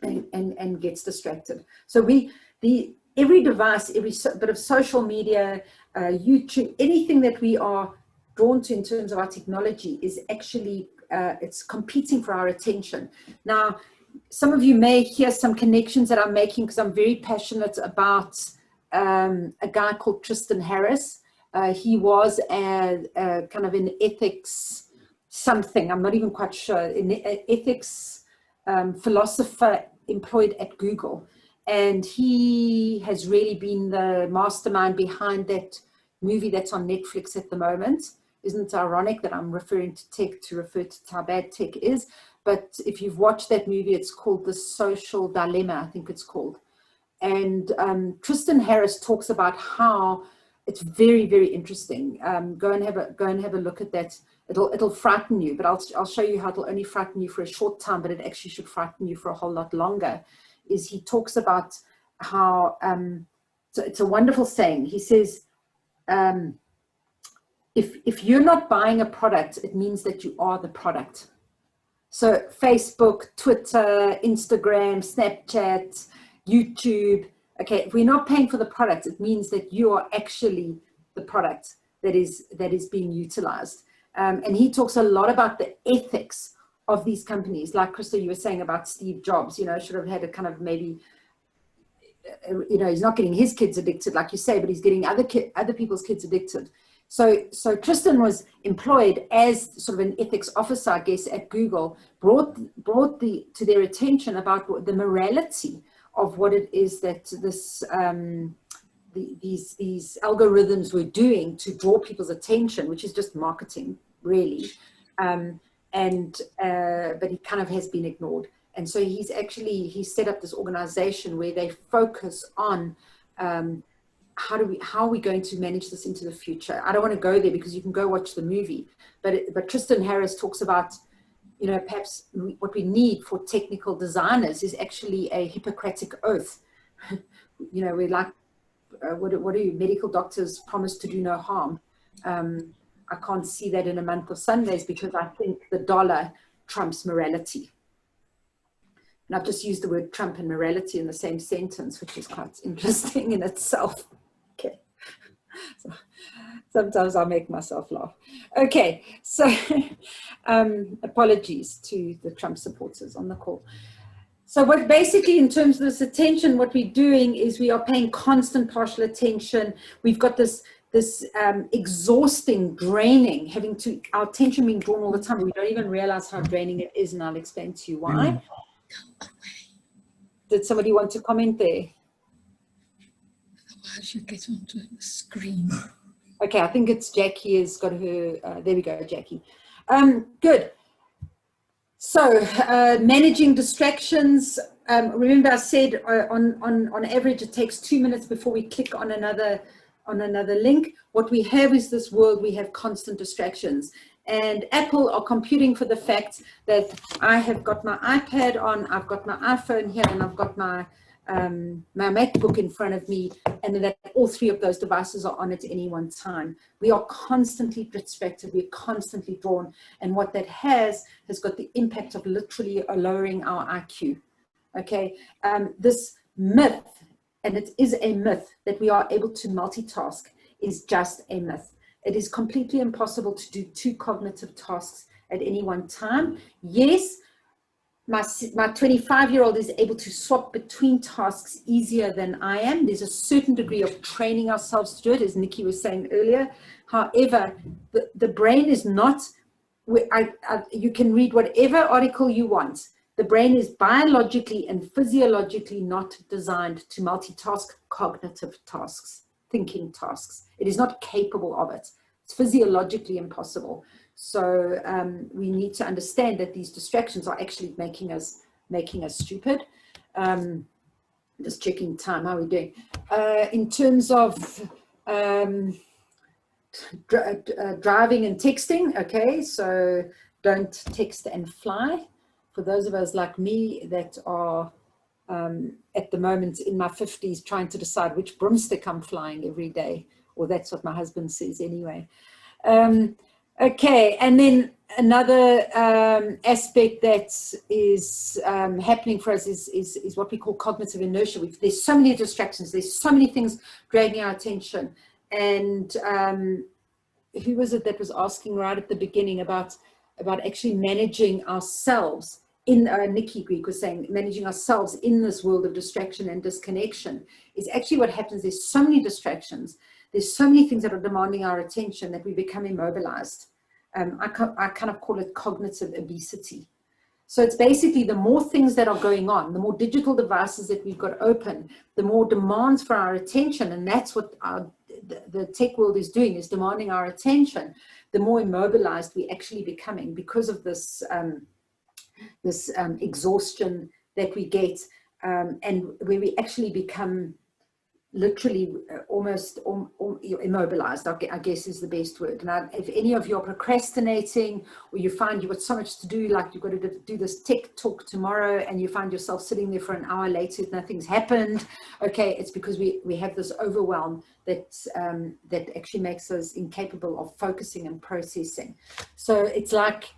and gets distracted. So every device, every bit of social media, YouTube, anything that we are drawn to in terms of our technology is actually it's competing for our attention. Now, some of you may hear some connections that I'm making because I'm very passionate about a guy called Tristan Harris. He was a kind of an ethics something, I'm not even quite sure, an ethics philosopher employed at Google. And he has really been the mastermind behind that movie that's on Netflix at the moment. Isn't it ironic that I'm referring to tech to refer to how bad tech is? But if you've watched that movie, it's called The Social Dilemma, I think it's called. And Tristan Harris talks about how it's very, very interesting. Go and have a look at that. It'll frighten you, but I'll show you how it'll only frighten you for a short time, but it actually should frighten you for a whole lot longer. Is he talks about how so it's a wonderful saying. He says, if you're not buying a product, it means that you are the product. So Facebook, Twitter, Instagram, Snapchat, YouTube. Okay, if we're not paying for the product, it means that you are actually the product that is being utilized. And he talks a lot about the ethics of these companies. Like Krista, you were saying about Steve Jobs, you know, should have had a kind of maybe, you know, he's not getting his kids addicted, like you say, but he's getting other people's kids addicted. So Tristan was employed as sort of an ethics officer, I guess, at Google, brought to their attention about the morality of what it is that this these algorithms were doing to draw people's attention, which is just marketing, really. But he kind of has been ignored. And so he set up this organization where they focus on how are we going to manage this into the future? I don't want to go there because you can go watch the movie. But Tristan Harris talks about, you know, perhaps what we need for technical designers is actually a Hippocratic oath. You know, we're like, what do medical doctors promise to do no harm? I can't see that in a month of Sundays because I think the dollar trumps morality. And I've just used the word Trump and morality in the same sentence, which is quite interesting in itself. Okay. So sometimes I make myself laugh. Okay, so apologies to the Trump supporters on the call. So what basically in terms of this attention, what we're doing is we are paying constant partial attention. We've got this exhausting, draining, our attention being drawn all the time. We don't even realize how draining it is, and I'll explain to you why. Did somebody want to comment there? Otherwise you get onto the screen. Okay, I think it's Jackie has got her, there we go, Jackie. Good. So managing distractions. Remember I said on average it takes 2 minutes before we click on another link. What we have is this world, we have constant distractions. And Apple are computing for the fact that I have got my iPad on, I've got my iPhone here, and I've got my MacBook in front of me, and that all 3 of those devices are on at any one time. We are constantly distracted, we're constantly drawn, and what that has got the impact of literally lowering our IQ. Okay, this myth, and it is a myth, that we are able to multitask is just a myth. It is completely impossible to do 2 cognitive tasks at any one time. Yes, my 25-year-old is able to swap between tasks easier than I am. There's a certain degree of training ourselves to do it, as Nikki was saying earlier. However, the brain is not, you can read whatever article you want. The brain is biologically and physiologically not designed to multitask cognitive tasks, thinking tasks. It is not capable of it. It's physiologically impossible. So we need to understand that these distractions are actually making us stupid. Just checking time, how are we doing? In terms of driving and texting, okay, so don't text and fly. For those of us like me that are at the moment in my 50s trying to decide which broomstick I'm flying every day, or that's what my husband says anyway. Okay, and then another aspect that is happening for us is what we call cognitive inertia. There's so many distractions, there's so many things dragging our attention. And who was it that was asking right at the beginning about actually managing ourselves in, Nikki Greek was saying, managing ourselves in this world of distraction and disconnection is actually what happens. There's so many distractions. There's so many things that are demanding our attention that we become immobilized. I kind of call it cognitive obesity. So it's basically the more things that are going on, the more digital devices that we've got open, the more demands for our attention. And that's what the tech world is doing, is demanding our attention. The more immobilized we're actually becoming because of this, exhaustion that we get, and where we actually become literally almost immobilized, I guess is the best word. Now, if any of you are procrastinating, or you find you've got so much to do, like you've got to do this tech talk tomorrow, and you find yourself sitting there for an hour later, nothing's happened, okay, it's because we have this overwhelm that actually makes us incapable of focusing and processing. So it's like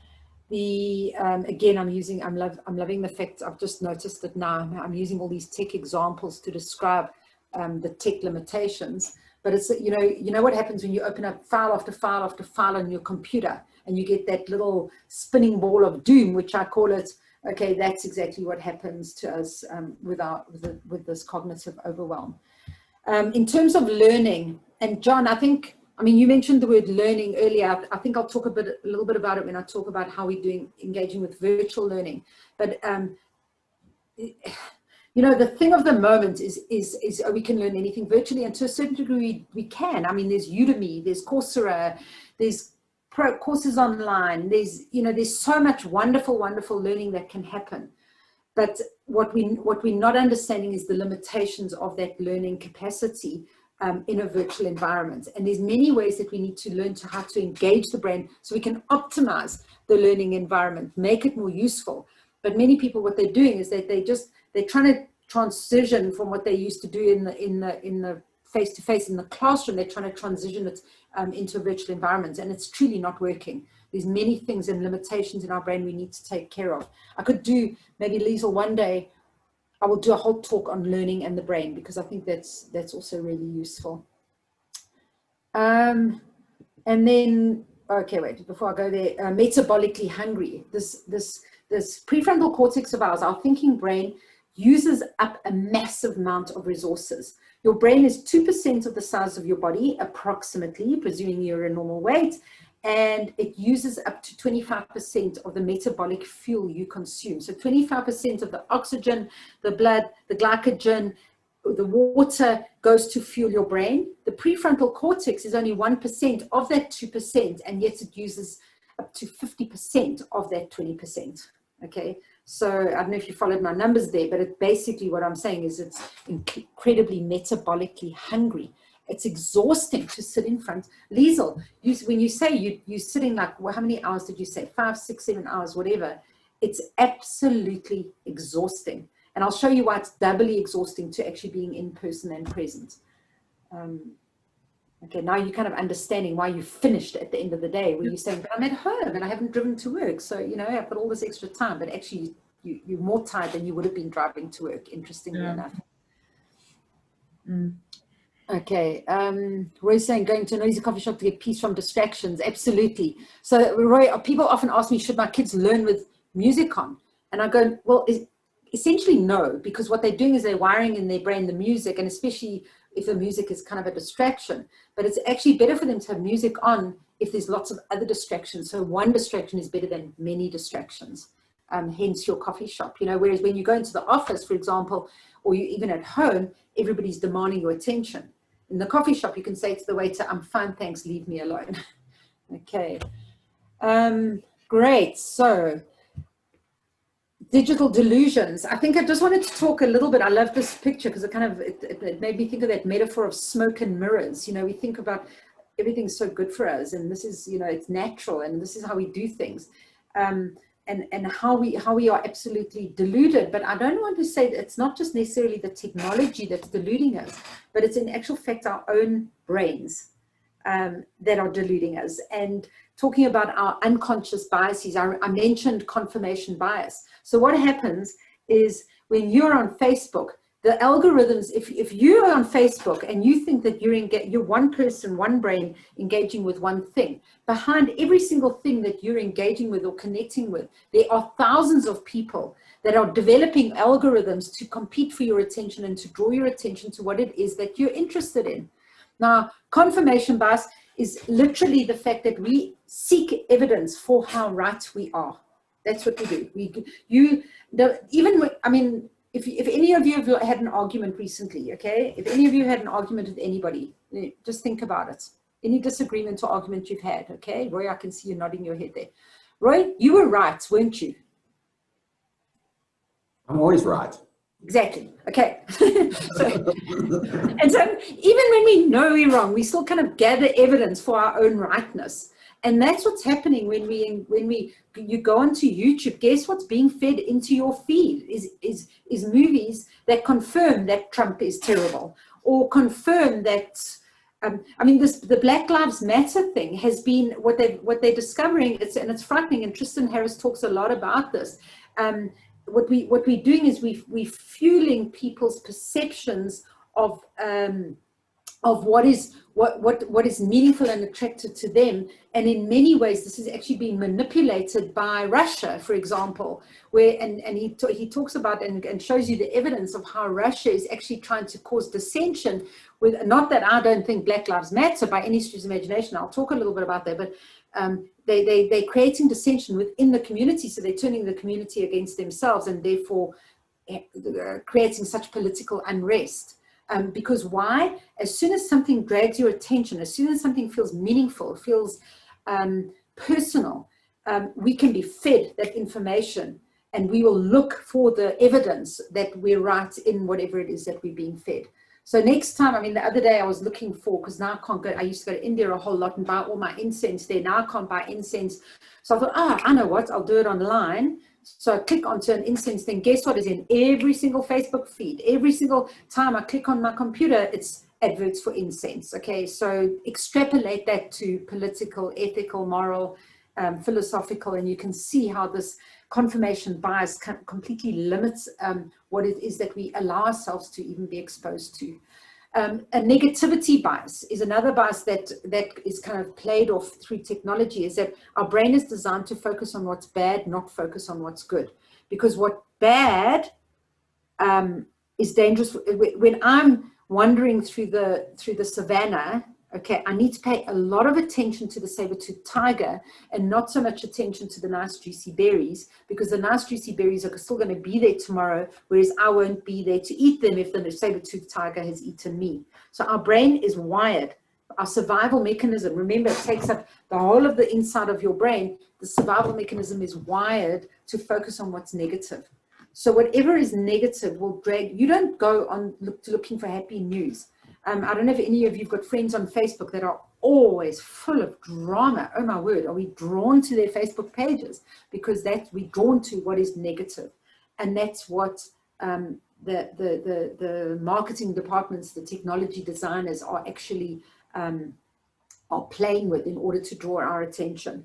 again, I'm loving the fact I've just noticed that now I'm using all these tech examples to describe the tech limitations, but it's, you know what happens when you open up file after file after file on your computer and you get that little spinning ball of doom, which I call it. Okay, that's exactly what happens to us with this cognitive overwhelm. In terms of learning, and John, I mean, you mentioned the word learning earlier. I think I'll talk a little bit about it when I talk about how we're engaging with virtual learning. But you know, the thing of the moment is we can learn anything virtually, and to a certain degree we can. I mean, there's Udemy, there's Coursera, there's courses online, there's so much wonderful learning that can happen. But what we're not understanding is the limitations of that learning capacity in a virtual environment. And there's many ways that we need to learn how to engage the brain so we can optimize the learning environment, make it more useful. But many people, what they're doing is that they're trying to transition from what they used to do in the face-to-face in the classroom. They're trying to transition it into a virtual environment, and it's truly not working. There's many things and limitations in our brain we need to take care of. I could do, maybe Liesl, one day I will do a whole talk on learning and the brain, because I think that's also really useful. And then, okay, wait, before I go there, metabolically hungry. This prefrontal cortex of ours, our thinking brain, uses up a massive amount of resources. Your brain is 2% of the size of your body, approximately, presuming you're a normal weight, and it uses up to 25% of the metabolic fuel you consume. So 25% of the oxygen, the blood, the glycogen, the water goes to fuel your brain. The prefrontal cortex is only 1% of that 2%, and yet it uses up to 50% of that 20%. Okay, so I don't know if you followed my numbers there, but basically what I'm saying is it's incredibly metabolically hungry. It's exhausting to sit in front. Liesl, when you say you're sitting like, well, how many hours did you say? 5, 6, 7 hours, whatever. It's absolutely exhausting. And I'll show you why it's doubly exhausting to actually being in person and present. Okay, now you're kind of understanding why you finished at the end of the day, where you're saying, but I'm at home and I haven't driven to work. So, you know, I've got all this extra time, but actually you're more tired than you would have been driving to work, interestingly enough. Okay, Roy's saying going to a noisy coffee shop to get peace from distractions. Absolutely. So Roy, people often ask me, should my kids learn with music on? And I go, well, essentially no, because what they're doing is they're wiring in their brain the music, and especially if the music is kind of a distraction. But it's actually better for them to have music on if there's lots of other distractions. So one distraction is better than many distractions, hence your coffee shop. You know, whereas when you go into the office, for example, or you even at home, everybody's demanding your attention. In the coffee shop, you can say to the waiter, I'm fine, thanks, leave me alone. Okay. Great. So, digital delusions. I think I just wanted to talk a little bit. I love this picture because it made me think of that metaphor of smoke and mirrors. You know, we think about everything's so good for us, and this is, you know, it's natural, and this is how we do things, and how we are absolutely deluded. But I don't want to say that it's not just necessarily the technology that's deluding us, but it's in actual fact our own brains that are deluding us. And talking about our unconscious biases, I mentioned confirmation bias. So what happens is when you're on Facebook, the algorithms, if you are on Facebook and you think that you're one person, one brain engaging with one thing, behind every single thing that you're engaging with or connecting with, there are thousands of people that are developing algorithms to compete for your attention and to draw your attention to what it is that you're interested in. Now, confirmation bias is literally the fact that we seek evidence for how right we are. That's what we do. If any of you have had an argument recently, okay? If any of you had an argument with anybody, just think about it. Any disagreement or argument you've had, okay? Roy, I can see you nodding your head there. Roy, you were right, weren't you? I'm always right. Exactly. Okay. So even when we know we're wrong, we still kind of gather evidence for our own rightness. And that's what's happening when you go onto YouTube. Guess what's being fed into your feed is movies that confirm that Trump is terrible, or confirm that the Black Lives Matter thing has been what they're discovering. It's frightening. And Tristan Harris talks a lot about this. What we're doing is we're fueling people's perceptions of what is meaningful and attractive to them. And in many ways, this is actually being manipulated by Russia, for example, where he talks about and shows you the evidence of how Russia is actually trying to cause dissension with, not that I don't think Black Lives Matter by any stretch of imagination. I'll talk a little bit about that, but they're creating dissension within the community, so they're turning the community against themselves, and therefore creating such political unrest. Because why? As soon as something drags your attention, as soon as something feels meaningful, feels personal, we can be fed that information, and we will look for the evidence that we're right in whatever it is that we're being fed. So next time, the other day I was looking for, because now I can't go, I used to go to India a whole lot and buy all my incense there. Now I can't buy incense. So I thought, I know what, I'll do it online. So I click onto an incense thing. Guess what is in every single Facebook feed? Every single time I click on my computer, it's adverts for incense. Okay, so extrapolate that to political, ethical, moral, philosophical, and you can see how this confirmation bias completely limits what it is that we allow ourselves to even be exposed to. A negativity bias is another bias that is kind of played off through technology, is that our brain is designed to focus on what's bad, not focus on what's good. Because what bad is dangerous. When I'm wandering through the savannah, okay, I need to pay a lot of attention to the saber-toothed tiger and not so much attention to the nice juicy berries, because the nice juicy berries are still going to be there tomorrow, whereas I won't be there to eat them if the saber-toothed tiger has eaten me. So our brain is wired. Our survival mechanism, remember, it takes up the whole of the inside of your brain. The survival mechanism is wired to focus on what's negative. So whatever is negative will drag, you don't go on looking for happy news. I don't know if any of you've got friends on Facebook that are always full of drama. Oh my word, are we drawn to their Facebook pages? Because we're drawn to what is negative. And that's what the marketing departments, the technology designers are actually are playing with in order to draw our attention.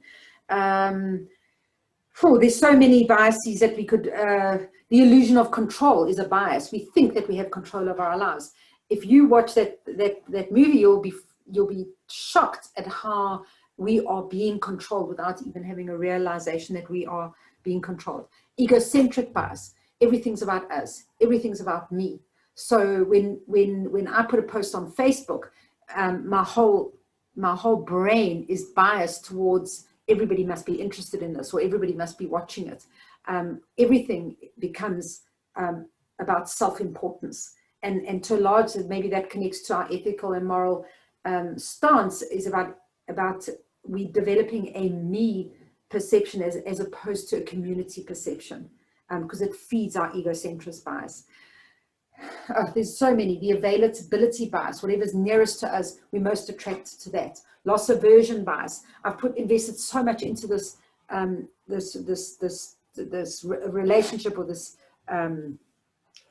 There's so many biases that we could, the illusion of control is a bias. We think that we have control over our lives. If you watch that movie, you'll be shocked at how we are being controlled without even having a realization that we are being controlled. Egocentric bias. Everything's about us. Everything's about me. So when I put a post on Facebook, my whole brain is biased towards everybody must be interested in this, or everybody must be watching it. Everything becomes about self-importance. And to a large, maybe that connects to our ethical and moral stance, is about we developing a me perception as opposed to a community perception, because it feeds our egocentrist bias. There's so many. The availability bias, whatever's nearest to us, we're most attracted to that. Loss aversion bias. I've invested so much into this this relationship or this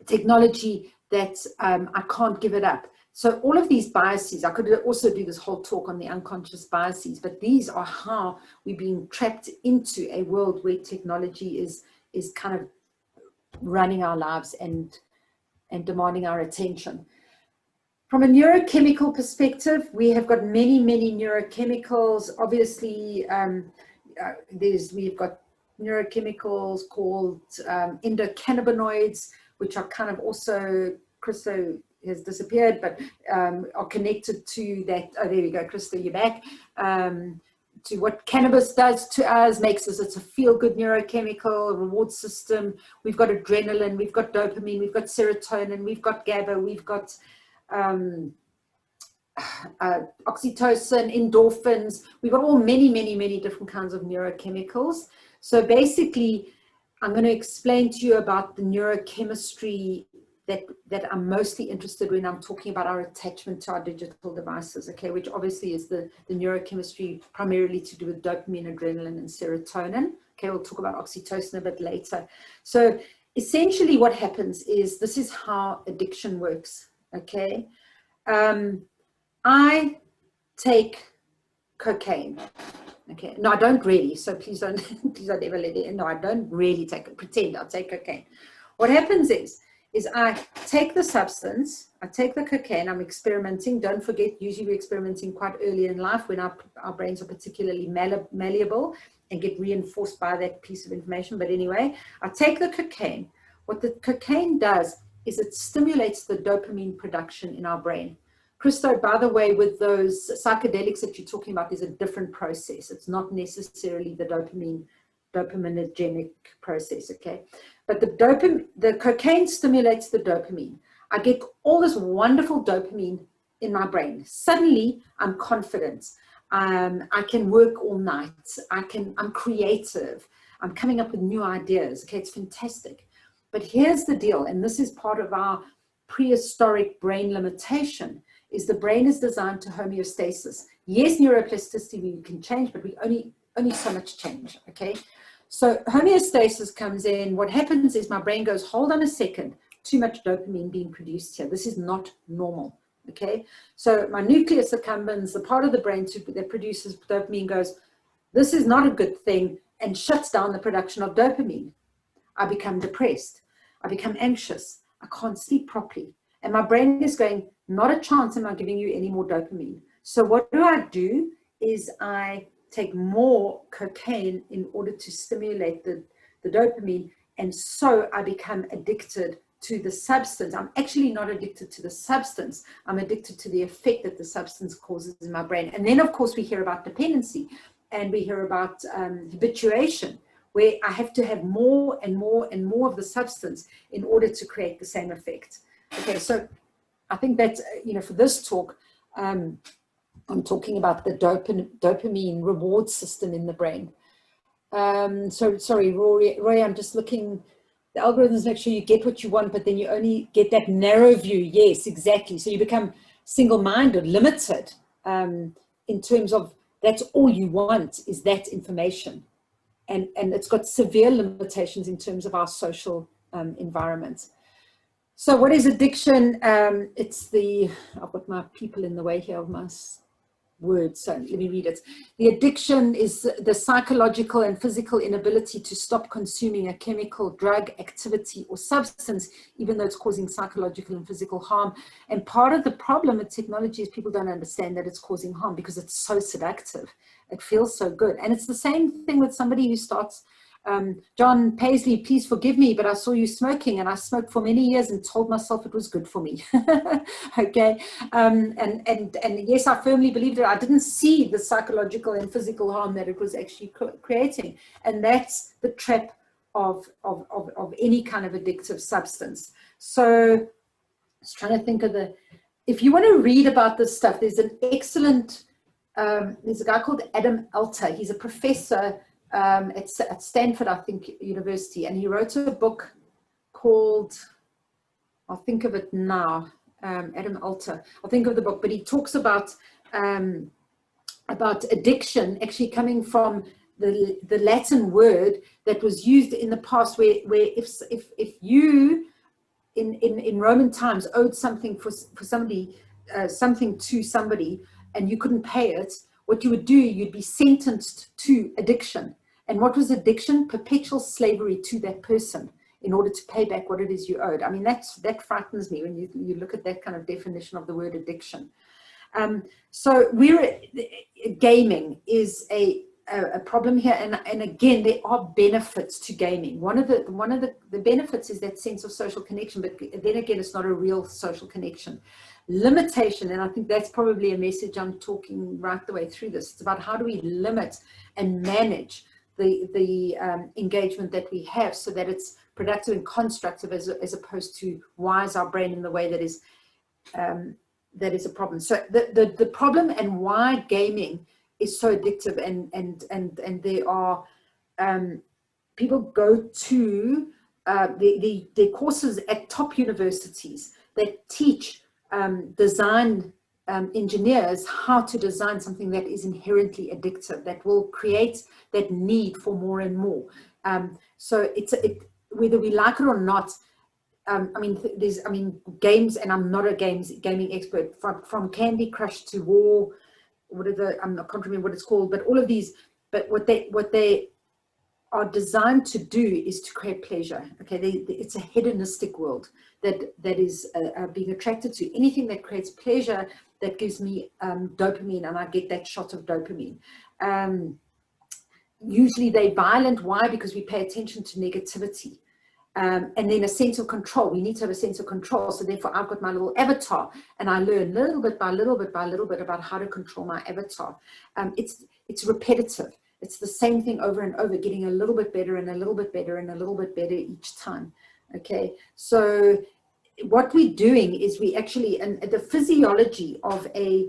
technology that I can't give it up. So all of these biases, I could also do this whole talk on the unconscious biases, but these are how we're being trapped into a world where technology is kind of running our lives and demanding our attention. From a neurochemical perspective, we have got many neurochemicals. Obviously, we've got neurochemicals called endocannabinoids, which are kind of also, Christo has disappeared, but are connected to that. Oh, there we go, Christo, you're back. To what cannabis does to us, makes us, it's a feel-good neurochemical, a reward system. We've got adrenaline, we've got dopamine, we've got serotonin, we've got GABA, we've got oxytocin, endorphins. We've got all many different kinds of neurochemicals. So basically, I'm going to explain to you about the neurochemistry that I'm mostly interested when I'm talking about our attachment to our digital devices, okay, which obviously is the neurochemistry primarily to do with dopamine, adrenaline, and serotonin. Okay, we'll talk about oxytocin a bit later. So essentially what happens is, this is how addiction works, okay? I take cocaine. Okay, no, I don't really, so please don't ever let it, no, I don't really take it, pretend I'll take cocaine. What happens is I take the substance, I take the cocaine, I'm experimenting. Don't forget, usually we're experimenting quite early in life when our brains are particularly malleable and get reinforced by that piece of information. But anyway, I take the cocaine. What the cocaine does is it stimulates the dopamine production in our brain. Christo, by the way, with those psychedelics that you're talking about, there's a different process. It's not necessarily the dopaminogenic process, okay? But the cocaine stimulates the dopamine. I get all this wonderful dopamine in my brain. Suddenly, I'm confident. I can work all night. I'm creative. I'm coming up with new ideas. Okay, it's fantastic. But here's the deal, and this is part of our prehistoric brain limitation, is the brain is designed to homeostasis. Yes, neuroplasticity we can change, but we only so much change, okay? So homeostasis comes in. What happens is my brain goes, hold on a second, too much dopamine being produced here. This is not normal, okay? So my nucleus accumbens, the part of the brain that produces dopamine, goes, this is not a good thing, and shuts down the production of dopamine. I become depressed. I become anxious. I can't sleep properly. And my brain is going, not a chance am I giving you any more dopamine. So what do is I take more cocaine in order to stimulate the dopamine, and so I become addicted to the substance. I'm actually not addicted to the substance. I'm addicted to the effect that the substance causes in my brain. And then, of course, we hear about dependency, and we hear about habituation, where I have to have more and more and more of the substance in order to create the same effect. Okay, so I think that, for this talk, I'm talking about the dopamine reward system in the brain. So sorry, Roy, I'm just looking. The algorithms make sure you get what you want, but then you only get that narrow view. Yes, exactly. So you become single-minded, limited, in terms of that's all you want is that information. And it's got severe limitations in terms of our social environment. So what is addiction? I've got my people in the way here of my words, so let me read it. The addiction is the psychological and physical inability to stop consuming a chemical, drug, activity, or substance, even though it's causing psychological and physical harm. And part of the problem with technology is people don't understand that it's causing harm because it's so seductive. It feels so good. And it's the same thing with somebody who starts, John Paisley, please forgive me, but I saw you smoking, and I smoked for many years and told myself it was good for me. Okay. And yes, I firmly believed it. I didn't see the psychological and physical harm that it was actually creating. And that's the trap of any kind of addictive substance. So I was trying to think of if you want to read about this stuff, there's an excellent, there's a guy called Adam Alter. He's a professor at Stanford, I think, University, and he wrote a book called, I'll think of it now, Adam Alter. I'll think of the book, but he talks about addiction actually coming from the Latin word that was used in the past, where if you in Roman times owed something for somebody, something to somebody, and you couldn't pay it, what you would do, you'd be sentenced to addiction. And what was addiction? Perpetual slavery to that person in order to pay back what it is you owed. I mean, that frightens me when you look at that kind of definition of the word addiction. So gaming is a problem here, and again, there are benefits to gaming. One of the benefits is that sense of social connection, but then again, it's not a real social connection. Limitation, and I think that's probably a message I'm talking right the way through this. It's about how do we limit and manage the engagement that we have so that it's productive and constructive, as opposed to wires our brain in the way that is a problem. So the problem and why gaming is so addictive, and there are people go to the courses at top universities that teach design engineers how to design something that is inherently addictive, that will create that need for more and more. So whether we like it or not, games, and I'm not a gaming expert, from Candy Crush to War, whatever, I can't remember what it's called, but all of these, but what they are designed to do is to create pleasure. Okay, it's a hedonistic world that is being attracted to anything that creates pleasure, that gives me dopamine, and I get that shot of dopamine. Usually they're violent. Why? Because we pay attention to negativity. And then a sense of control. We need to have a sense of control. So therefore, I've got my little avatar, and I learn little bit by little bit by little bit about how to control my avatar. It's repetitive. It's the same thing over and over, getting a little bit better and a little bit better and a little bit better each time. Okay, so what we're doing is we actually, and the physiology of a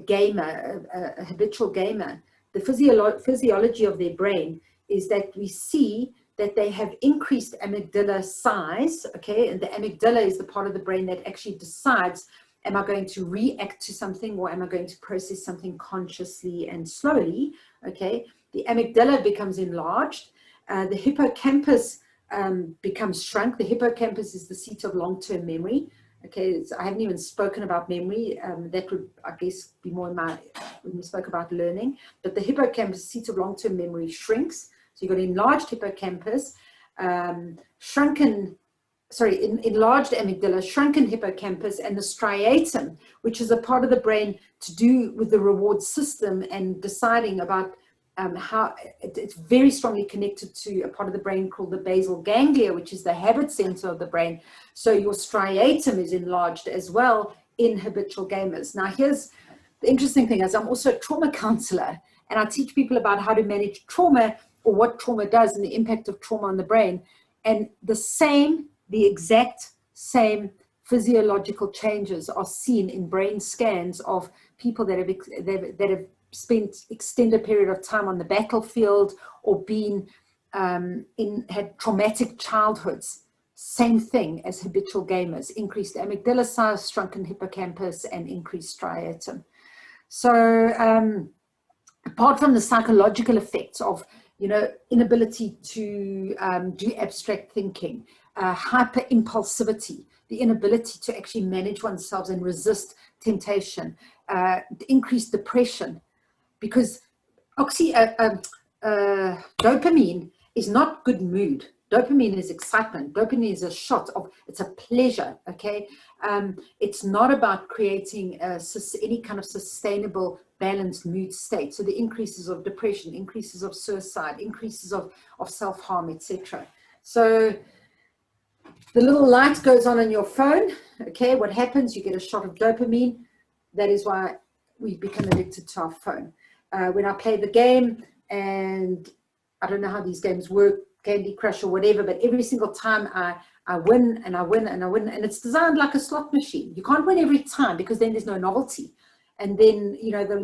gamer, a habitual gamer, the physiology of their brain is that we see that they have increased amygdala size, okay? And the amygdala is the part of the brain that actually decides, am I going to react to something, or am I going to process something consciously and slowly, okay? The amygdala becomes enlarged. The hippocampus becomes shrunk. The hippocampus is the seat of long-term memory, okay? I haven't even spoken about memory. That would, I guess, be more in when we spoke about learning. But the hippocampus, seat of long-term memory, shrinks. So you've got enlarged hippocampus, enlarged amygdala, shrunken hippocampus, and the striatum, which is a part of the brain to do with the reward system and deciding about how it's very strongly connected to a part of the brain called the basal ganglia, which is the habit center of the brain. So your striatum is enlarged as well in habitual gamers. Now, here's the interesting thing is I'm also a trauma counselor, and I teach people about how to manage trauma, or what trauma does and the impact of trauma on the brain. And the exact same physiological changes are seen in brain scans of people that have spent extended period of time on the battlefield, or had traumatic childhoods. Same thing as habitual gamers: increased amygdala size, shrunken hippocampus, and increased striatum. So apart from the psychological effects of inability to do abstract thinking, hyper impulsivity, the inability to actually manage oneself and resist temptation, increased depression, because dopamine is not good mood. Dopamine is excitement. Dopamine is a shot of, it's a pleasure, okay? It's not about creating any kind of sustainable, balanced mood state. So the increases of depression, increases of suicide, increases of self-harm, etc. So the little light goes on your phone, okay? What happens? You get a shot of dopamine. That is why we become addicted to our phone. When I play the game, and I don't know how these games work, Candy Crush or whatever, but every single time I win and I win and I win, and it's designed like a slot machine. You can't win every time because then there's no novelty. And then,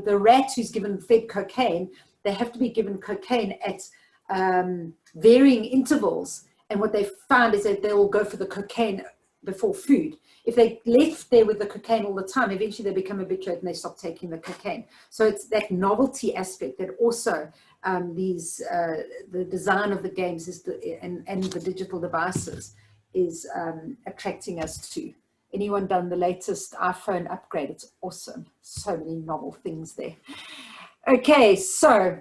the rat who's fed cocaine, they have to be given cocaine at varying intervals. And what they found is that they will go for the cocaine before food. If they left there with the cocaine all the time, eventually they become habituated and they stop taking the cocaine. So it's that novelty aspect that also the design of the games is and the digital devices is attracting us to. Anyone done the latest iPhone upgrade? It's awesome. So many novel things there. Okay, so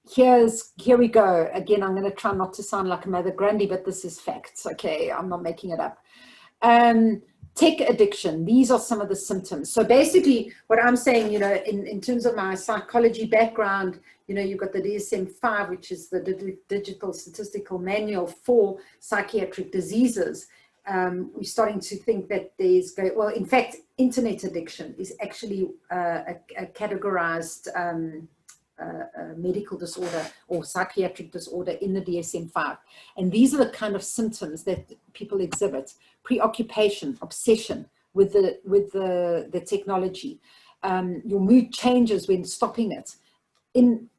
here we go. Again, I'm going to try not to sound like a Mother Grundy, but this is facts. Okay, I'm not making it up. Tech addiction. These are some of the symptoms. So basically what I'm saying, you know, in terms of my psychology background, you know, you've got the DSM-5, which is the Digital Statistical Manual for Psychiatric Diseases. We're starting to think that well, in fact, internet addiction is actually a categorized medical disorder or psychiatric disorder in the DSM-5. And these are the kind of symptoms that people exhibit: preoccupation, obsession with the technology. Your mood changes when stopping it. In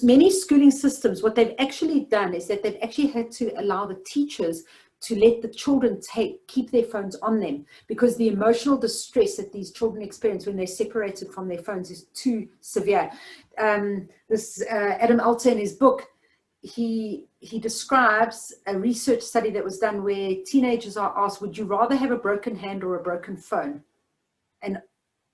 many schooling systems, what they've actually done is that they've actually had to allow the teachers to let the children keep their phones on them, because the emotional distress that these children experience when they're separated from their phones is too severe. Adam Alter, in his book, he describes a research study that was done where teenagers are asked, would you rather have a broken hand or a broken phone? And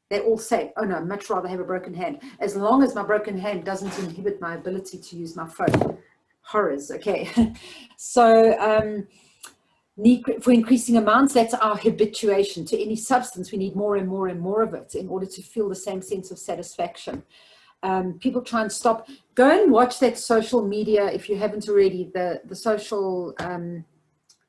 they all say, oh no, much rather have a broken hand, as long as my broken hand doesn't inhibit my ability to use my phone. Horrors, okay. So need for increasing amounts, that's our habituation to any substance. We need more and more and more of it in order to feel the same sense of satisfaction. People try and stop. Go and watch that social media, if you haven't already, the social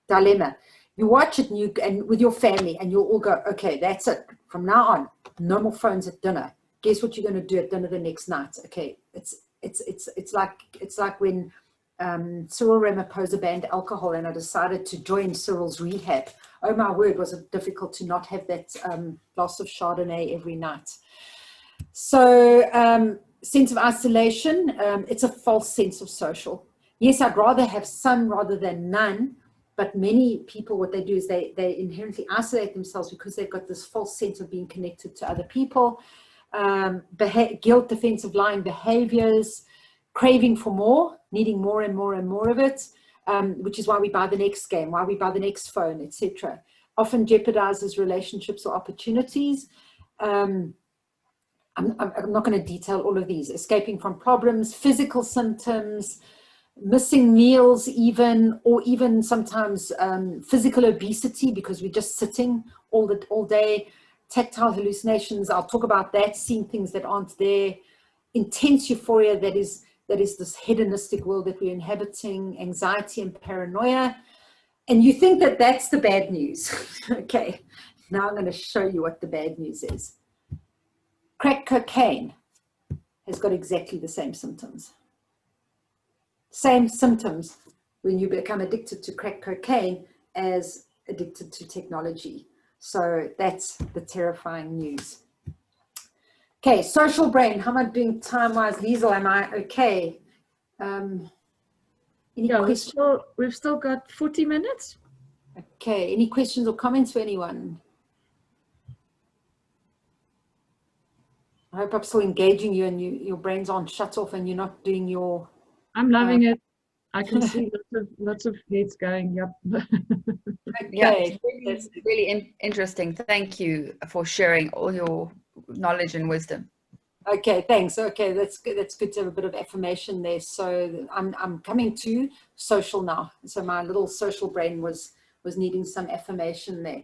dilemma. You watch it and with your family, and you'll all go, okay, that's it. From now on, no more phones at dinner. Guess what you're going to do at dinner the next night? Okay, it's like when Cyril Ramaphosa banned alcohol, and I decided to join Cyril's rehab. Oh my word, was it difficult to not have that glass of Chardonnay every night. So sense of isolation, it's a false sense of social. Yes, I'd rather have some rather than none, but many people, what they do is they inherently isolate themselves because they've got this false sense of being connected to other people. Guilt, defensive lying behaviors, craving for more, needing more and more and more of it, which is why we buy the next game, why we buy the next phone, etc. Often jeopardizes relationships or opportunities. I'm not going to detail all of these. Escaping from problems, physical symptoms, missing meals or even sometimes physical obesity because we're just sitting all day. Tactile hallucinations, I'll talk about that, seeing things that aren't there. Intense euphoria, that is this hedonistic world that we're inhabiting, anxiety and paranoia. And you think that that's the bad news. Okay, now I'm going to show you what the bad news is. Crack cocaine has got exactly the same symptoms. Same symptoms when you become addicted to crack cocaine as addicted to technology. So that's the terrifying news. Okay, social brain. How am I doing time-wise? Liesl, am I okay? Yeah, we've still got 40 minutes. Okay, any questions or comments for anyone? I hope I'm still engaging you and your brains aren't shut off and you're not doing your... I'm loving it. I can see lots of heads going, yep. Okay. Yeah, it's really interesting. Thank you for sharing all your knowledge and wisdom. Okay, thanks. Okay, that's good. That's good to have a bit of affirmation there. So I'm coming to social now. So my little social brain was needing some affirmation there.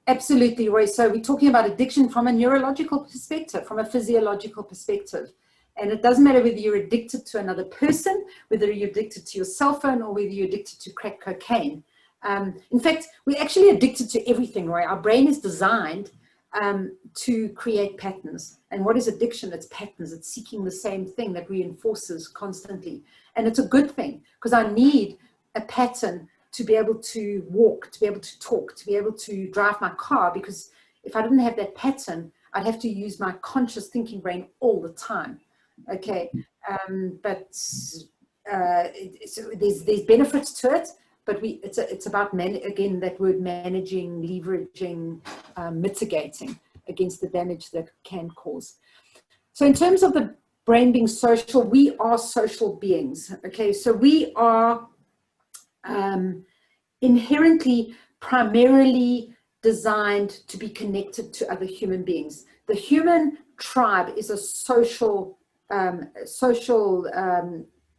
Absolutely, Roy. So we're talking about addiction from a neurological perspective, from a physiological perspective. And it doesn't matter whether you're addicted to another person, whether you're addicted to your cell phone, or whether you're addicted to crack cocaine. In fact, we're actually addicted to everything, Roy. Our brain is designed to create patterns. And what is addiction? It's patterns. It's seeking the same thing that reinforces constantly. And it's a good thing, because I need a pattern to be able to walk, to be able to talk, to be able to drive my car, because if I didn't have that pattern, I'd have to use my conscious thinking brain all the time. Okay, there's benefits to it, but it's about again, that word managing, leveraging, mitigating against the damage that can cause. So in terms of the brain being social, we are social beings. Okay, so we are inherently, primarily designed to be connected to other human beings. The human tribe is a social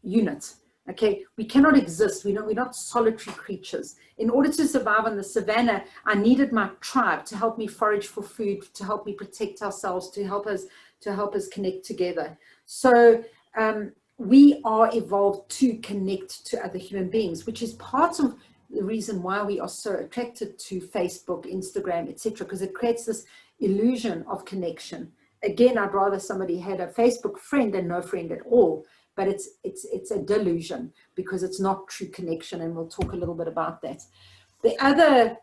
unit. Okay, we cannot exist. We're not solitary creatures. In order to survive on the savannah, I needed my tribe to help me forage for food, to help me protect ourselves, to help us connect together. So we are evolved to connect to other human beings, which is part of the reason why we are so attracted to Facebook, Instagram, etc., because it creates this illusion of connection. Again, I'd rather somebody had a Facebook friend than no friend at all, but it's a delusion because it's not true connection, and we'll talk a little bit about that. The other,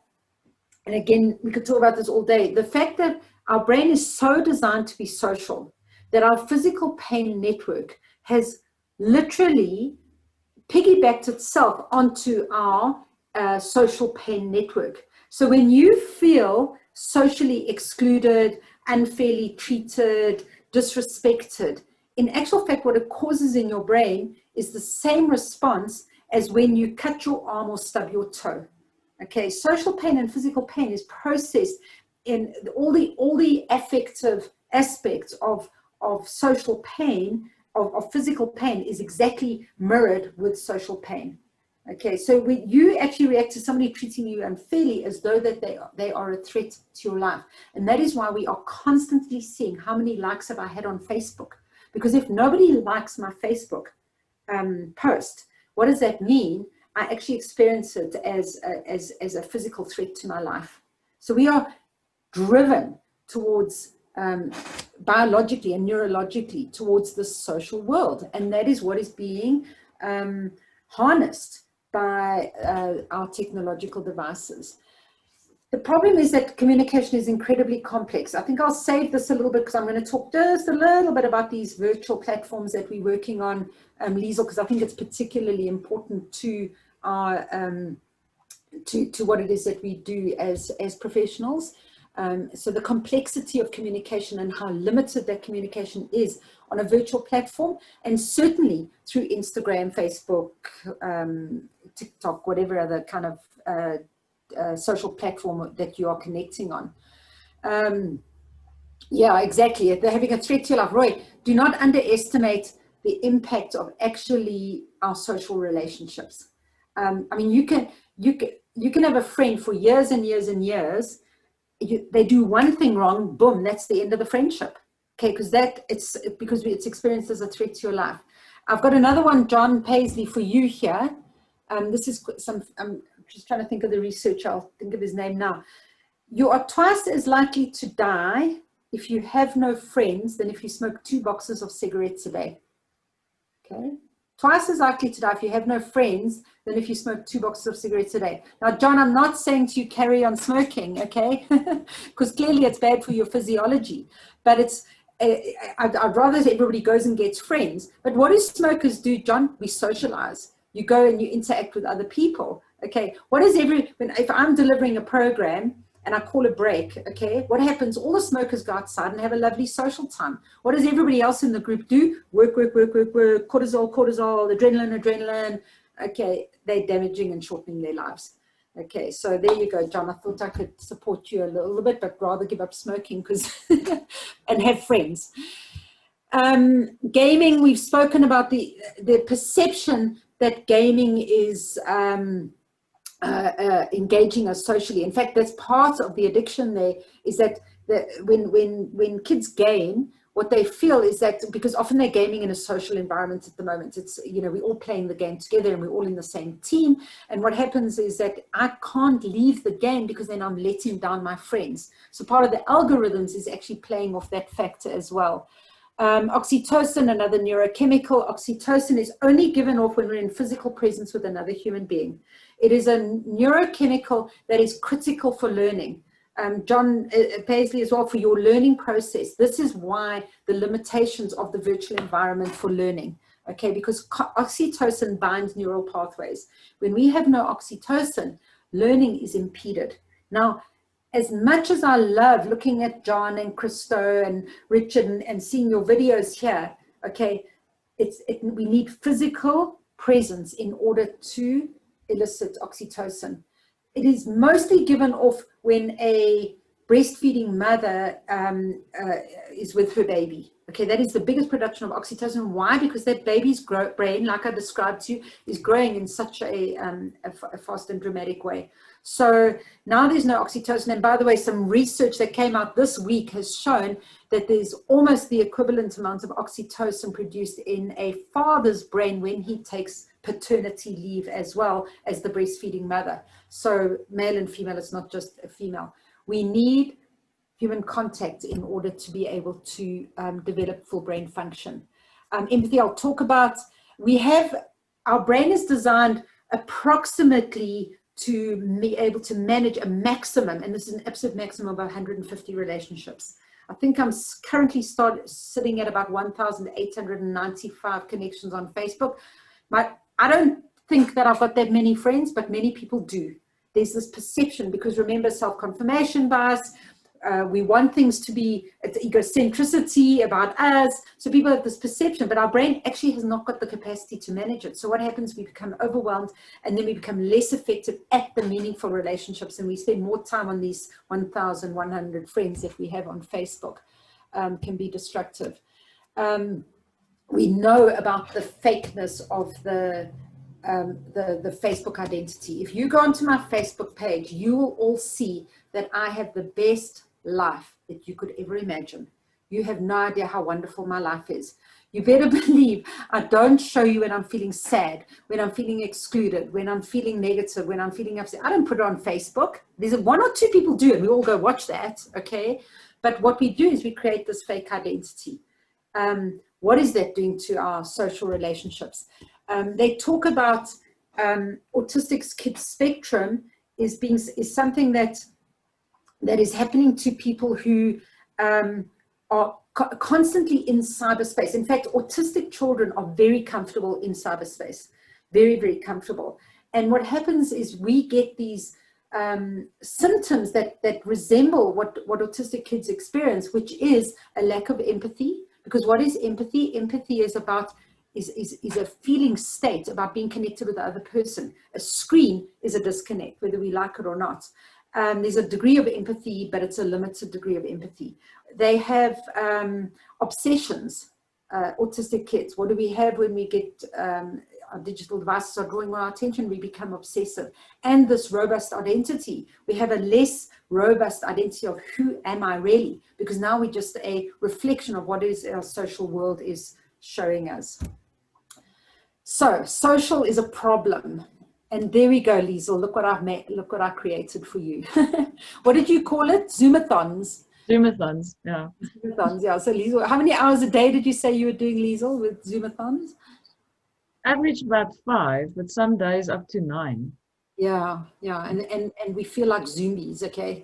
and again, we could talk about this all day, the fact that our brain is so designed to be social that our physical pain network has literally piggybacked itself onto our social pain network. So when you feel socially excluded, unfairly treated, disrespected, in actual fact, what it causes in your brain is the same response as when you cut your arm or stub your toe. Okay, social pain and physical pain is processed in all the affective aspects of social pain, of physical pain, is exactly mirrored with social pain. Okay, so when you actually react to somebody treating you unfairly as though that they are a threat to your life. And that is why we are constantly seeing how many likes have I had on Facebook. Because if nobody likes my Facebook post, what does that mean? I actually experience it as a physical threat to my life. So we are driven towards biologically and neurologically towards the social world. And that is what is being harnessed by our technological devices. The problem is that communication is incredibly complex. I think I'll save this a little bit because I'm going to talk just a little bit about these virtual platforms that we're working on, Liesl, because I think it's particularly important to our to what it is that we do as professionals. So the complexity of communication and how limited that communication is on a virtual platform, and certainly through Instagram, Facebook, TikTok, whatever other kind of social platform that you are connecting on. Yeah, exactly. They're having a threat to your life. Roy, do not underestimate the impact of actually our social relationships. I mean, you can have a friend for years and years and years. They do one thing wrong, boom, that's the end of the friendship. Okay, because it's experienced as a threat to your life. I've got another one, John Paisley, for you here. This is I'm just trying to think of the research. I'll think of his name now. You are twice as likely to die if you have no friends than if you smoke 2 boxes of cigarettes a day. Okay, twice as likely to die if you have no friends than if you smoke 2 boxes of cigarettes a day. Now, John, I'm not saying to you carry on smoking, okay? Because clearly it's bad for your physiology. But it's I'd rather everybody goes and gets friends. But what do smokers do, John? We socialize. You go and you interact with other people. Okay, what is if I'm delivering a program and I call a break, okay, what happens? All the smokers go outside and have a lovely social time. What does everybody else in the group do? Work, cortisol, adrenaline. Okay, they're damaging and shortening their lives. Okay, so there you go, John. I thought I could support you a little bit, but rather give up smoking and have friends. Gaming, we've spoken about the perception that gaming is engaging us socially. In fact, that's part of the addiction there, is that when kids game, what they feel is that, because often they're gaming in a social environment at the moment, it's, we're all playing the game together and we're all in the same team. And what happens is that I can't leave the game because then I'm letting down my friends. So part of the algorithms is actually playing off that factor as well. Oxytocin, another neurochemical. Oxytocin is only given off when we're in physical presence with another human being. It is a neurochemical that is critical for learning. John Paisley as well, for your learning process. This is why the limitations of the virtual environment for learning, okay, because oxytocin binds neural pathways. When we have no oxytocin, learning is impeded. Now, as much as I love looking at John and Christo and Richard and seeing your videos here, okay, we need physical presence in order to elicit oxytocin. It is mostly given off when a breastfeeding mother is with her baby. Okay, that is the biggest production of oxytocin. Why? Because that baby's brain, like I described to you, is growing in such a fast and dramatic way. So now there's no oxytocin. And by the way, some research that came out this week has shown that there's almost the equivalent amount of oxytocin produced in a father's brain when he takes paternity leave as well as the breastfeeding mother. So male and female, it's not just a female. We need human contact in order to be able to develop full brain function. Empathy, I'll talk about. Our brain is designed approximately to be able to manage a maximum, and this is an absolute maximum of 150 relationships. I think I'm currently sitting at about 1,895 connections on Facebook. I don't think that I've got that many friends, but many people do. There's this perception, because remember, self-confirmation bias, we want things to be, it's egocentricity about us. So people have this perception, but our brain actually has not got the capacity to manage it. So what happens, we become overwhelmed, and then we become less effective at the meaningful relationships, and we spend more time on these 1,100 friends that we have on Facebook. Can be destructive. We know about the fakeness of the Facebook identity. If you go onto my Facebook page, you will all see that I have the best life that you could ever imagine. You have no idea how wonderful my life is. You better believe I don't show you when I'm feeling sad, when I'm feeling excluded, when I'm feeling negative, when I'm feeling upset. I don't put it on Facebook. There's one or two people do, and we all go watch that, okay? But what we do is we create this fake identity. What is that doing to our social relationships? They talk about autistic kids spectrum is something that is happening to people who are constantly in cyberspace. In fact, autistic children are very comfortable in cyberspace, very, very comfortable. And what happens is we get these symptoms that resemble what autistic kids experience, which is a lack of empathy. Because what is empathy? Empathy is about is a feeling state about being connected with the other person. A screen is a disconnect, whether we like it or not. There's a degree of empathy, but it's a limited degree of empathy. They have obsessions, autistic kids. What do we have when we get our digital devices are drawing our attention? We become obsessive. And this robust identity, we have a less robust identity of who am I really? Because now we're just a reflection of what is our social world is showing us. So social is a problem. And there we go, Liesl. Look what I've made. Look what I created for you. What did you call it? Zoomathons. Zoomathons, yeah. Zoomathons, yeah. So Liesl, how many hours a day did you say you were doing, Liesl, with Zoomathons? Average about 5, but some days up to 9. Yeah, yeah, and we feel like zombies. Okay,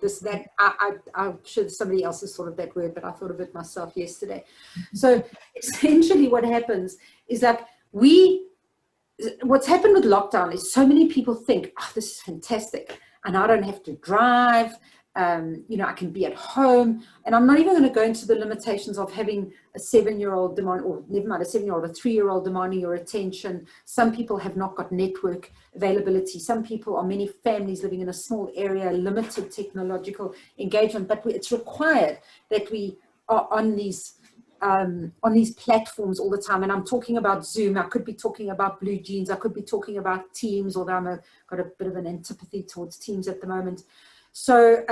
I'm sure somebody else has thought of that word, but I thought of it myself yesterday. So essentially, what happens is that what's happened with lockdown is so many people think, oh, this is fantastic, and I don't have to drive. I can be at home, and I'm not even going to go into the limitations of having a 7-year-old demand, or never mind a 7-year-old, a 3-year-old demanding your attention. Some people have not got network availability. Some people are many families living in a small area, limited technological engagement, but it's required that we are on these platforms all the time. And I'm talking about Zoom. I could be talking about Blue Jeans. I could be talking about Teams, although I've got a bit of an antipathy towards Teams at the moment. So,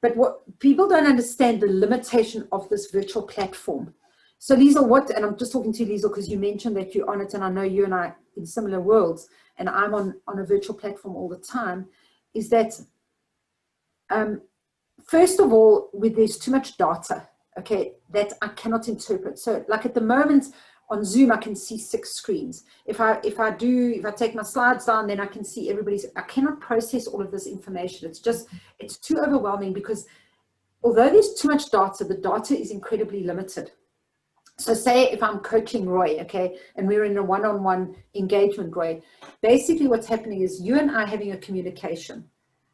but what people don't understand the limitation of this virtual platform. So Liesl, and I'm just talking to you, Liesl, because you mentioned that you're on it, and I know you and I in similar worlds, and I'm on a virtual platform all the time, is that, first of all, there's too much data, okay, that I cannot interpret. So like at the moment, On Zoom, I can see 6 screens. If I take my slides down, then I can see everybody's. I cannot process all of this information. It's too overwhelming, because although there's too much data, the data is incredibly limited. So say if I'm coaching Roy, okay, and we're in a one-on-one engagement, Roy, basically what's happening is you and I having a communication,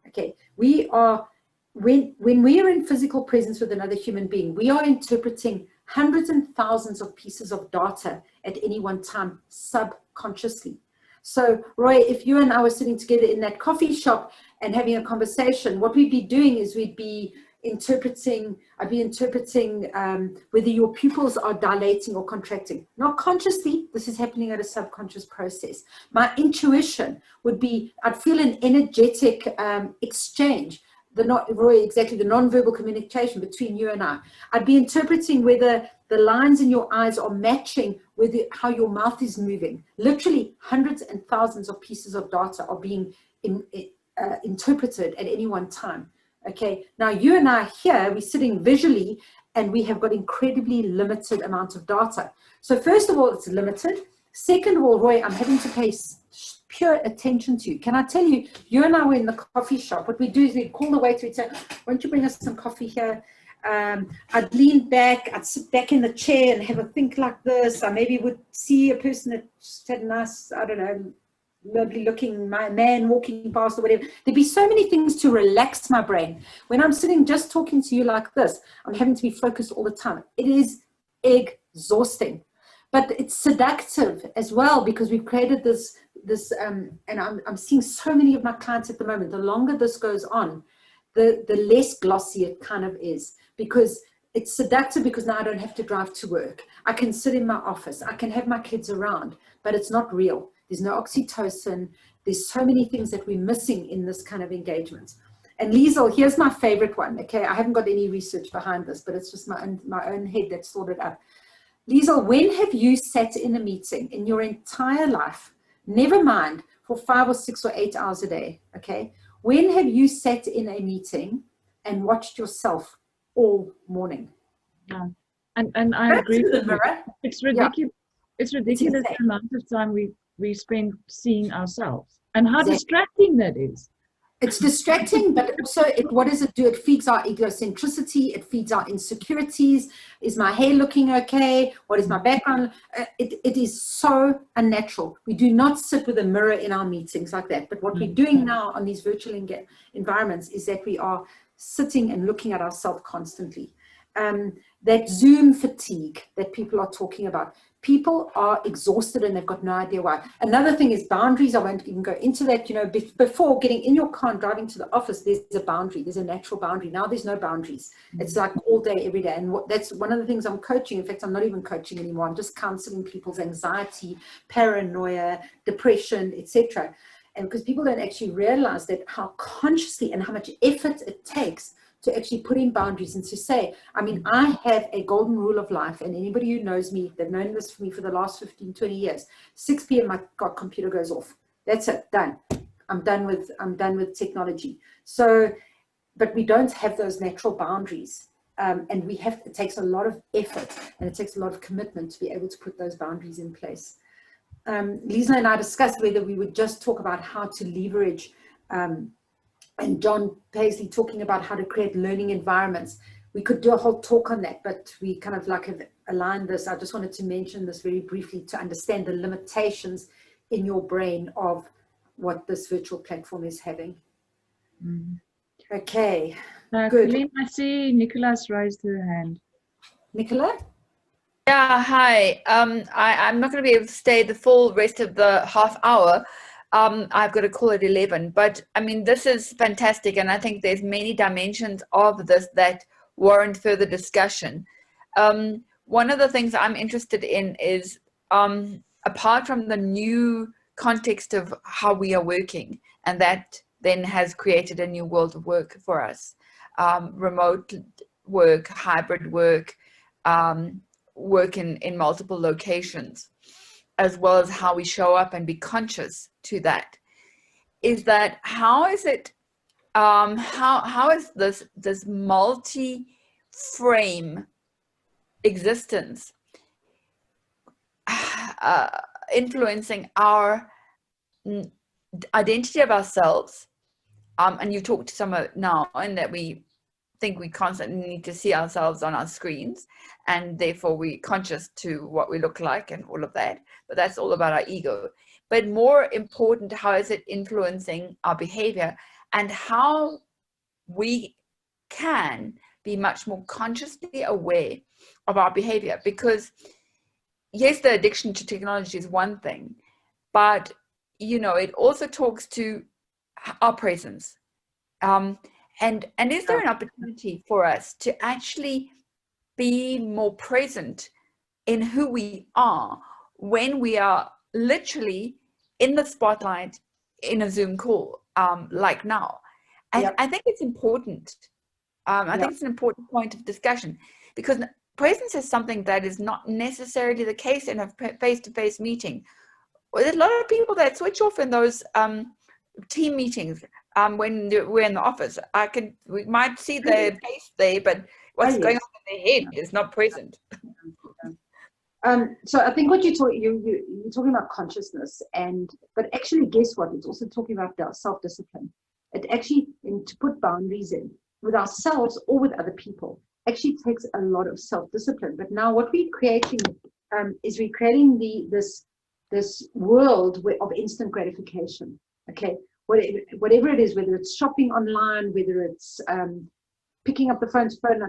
okay? We are, when we are in physical presence with another human being, we are interpreting hundreds and thousands of pieces of data at any one time subconsciously. So Roy, if you and I were sitting together in that coffee shop and having a conversation, what we'd be doing is I'd be interpreting whether your pupils are dilating or contracting. Not consciously, this is happening at a subconscious process. My intuition would be, I'd feel an energetic exchange, the non-verbal communication between you and I. I'd be interpreting whether the lines in your eyes are matching with how your mouth is moving. Literally hundreds and thousands of pieces of data are being interpreted at any one time. Okay, now you and I here, we're sitting visually and we have got incredibly limited amount of data. So first of all, it's limited. Second of all, Roy, I'm having to pay pure attention to you. Can I tell you, you and I were in the coffee shop. What we do is we call the waiter, we'd say, why don't you bring us some coffee here? I'd lean back, I'd sit back in the chair and have a think like this. I maybe would see a person that had a nice, I don't know, lovely looking man walking past or whatever. There'd be so many things to relax my brain. When I'm sitting just talking to you like this, I'm having to be focused all the time. It is exhausting, but it's seductive as well, because we've created this and I'm seeing so many of my clients at the moment, the longer this goes on, the less glossy it kind of is, because it's seductive, because now I don't have to drive to work. I can sit in my office, I can have my kids around, but it's not real. There's no oxytocin. There's so many things that we're missing in this kind of engagement. And Liesel, here's my favorite one. Okay, I haven't got any research behind this, but it's just my own head that sorted up. Liesel, when have you sat in a meeting in your entire life, never mind for 5 or 6 or 8 hours a day, okay? When have you sat in a meeting and watched yourself all morning? Yeah. And I agree with you. It's ridiculous. Yeah. It's ridiculous the amount of time we spend seeing ourselves, and how distracting that is. It's distracting, but also what does it do? It feeds our egocentricity. It feeds our insecurities. Is my hair looking okay? What is my background? It is so unnatural. We do not sit with a mirror in our meetings like that. But what we're doing now on these virtual environments is that we are sitting and looking at ourselves constantly. That Zoom fatigue that people are talking about. People are exhausted and they've got no idea why. Another thing is boundaries. I won't even go into that. You know, before getting in your car and driving to the office, there's a boundary. There's a natural boundary. Now there's no boundaries. It's like all day, every day. And that's one of the things I'm coaching. In fact, I'm not even coaching anymore. I'm just counseling people's anxiety, paranoia, depression, etc. And because people don't actually realize that how consciously and how much effort it takes to actually put in boundaries and to say, I mean, I have a golden rule of life, and anybody who knows me, they've known this for me for the last 15, 20 years, 6 p.m. my computer goes off. That's it, done. I'm done with technology. So, but we don't have those natural boundaries. And it takes a lot of effort and it takes a lot of commitment to be able to put those boundaries in place. Lisa and I discussed whether we would just talk about how to leverage and John Paisley talking about how to create learning environments. We could do a whole talk on that, but we kind of like have aligned this. I just wanted to mention this very briefly to understand the limitations in your brain of what this virtual platform is having. Okay, good. Colleen, I see Nicola's raised her hand. Nicola? Yeah, hi. I'm not going to be able to stay the full rest of the half hour. I've got a call at 11, but I mean, this is fantastic. And I think there's many dimensions of this that warrant further discussion. One of the things I'm interested in is, apart from the new context of how we are working, and that then has created a new world of work for us, remote work, hybrid work, work in multiple locations, as well as how we show up and be conscious to that, is that how is it, how is this multi-frame existence, influencing our identity of ourselves. And you talked to some now, and that we think we constantly need to see ourselves on our screens, and therefore we're conscious to what we look like and all of that. But that's all about our ego. But more important, how is it influencing our behavior, and how we can be much more consciously aware of our behavior? Because yes, the addiction to technology is one thing, but it also talks to our presence. And is there an opportunity for us to actually be more present in who we are when we are literally in the spotlight in a Zoom call, like now? And I think it's important. I think it's an important point of discussion, because presence is something that is not necessarily the case in a face-to-face meeting. There's a lot of people that switch off in those team meetings when we're in the office. We might see their face there, but what's going on in their head is not present. So I think what you're talking about consciousness, but actually, guess what? It's also talking about self-discipline. It actually, to put boundaries in with ourselves or with other people, actually takes a lot of self-discipline. But now what we're creating is we're creating this world of instant gratification. Okay, whatever it is, whether it's shopping online, whether it's picking up the phone,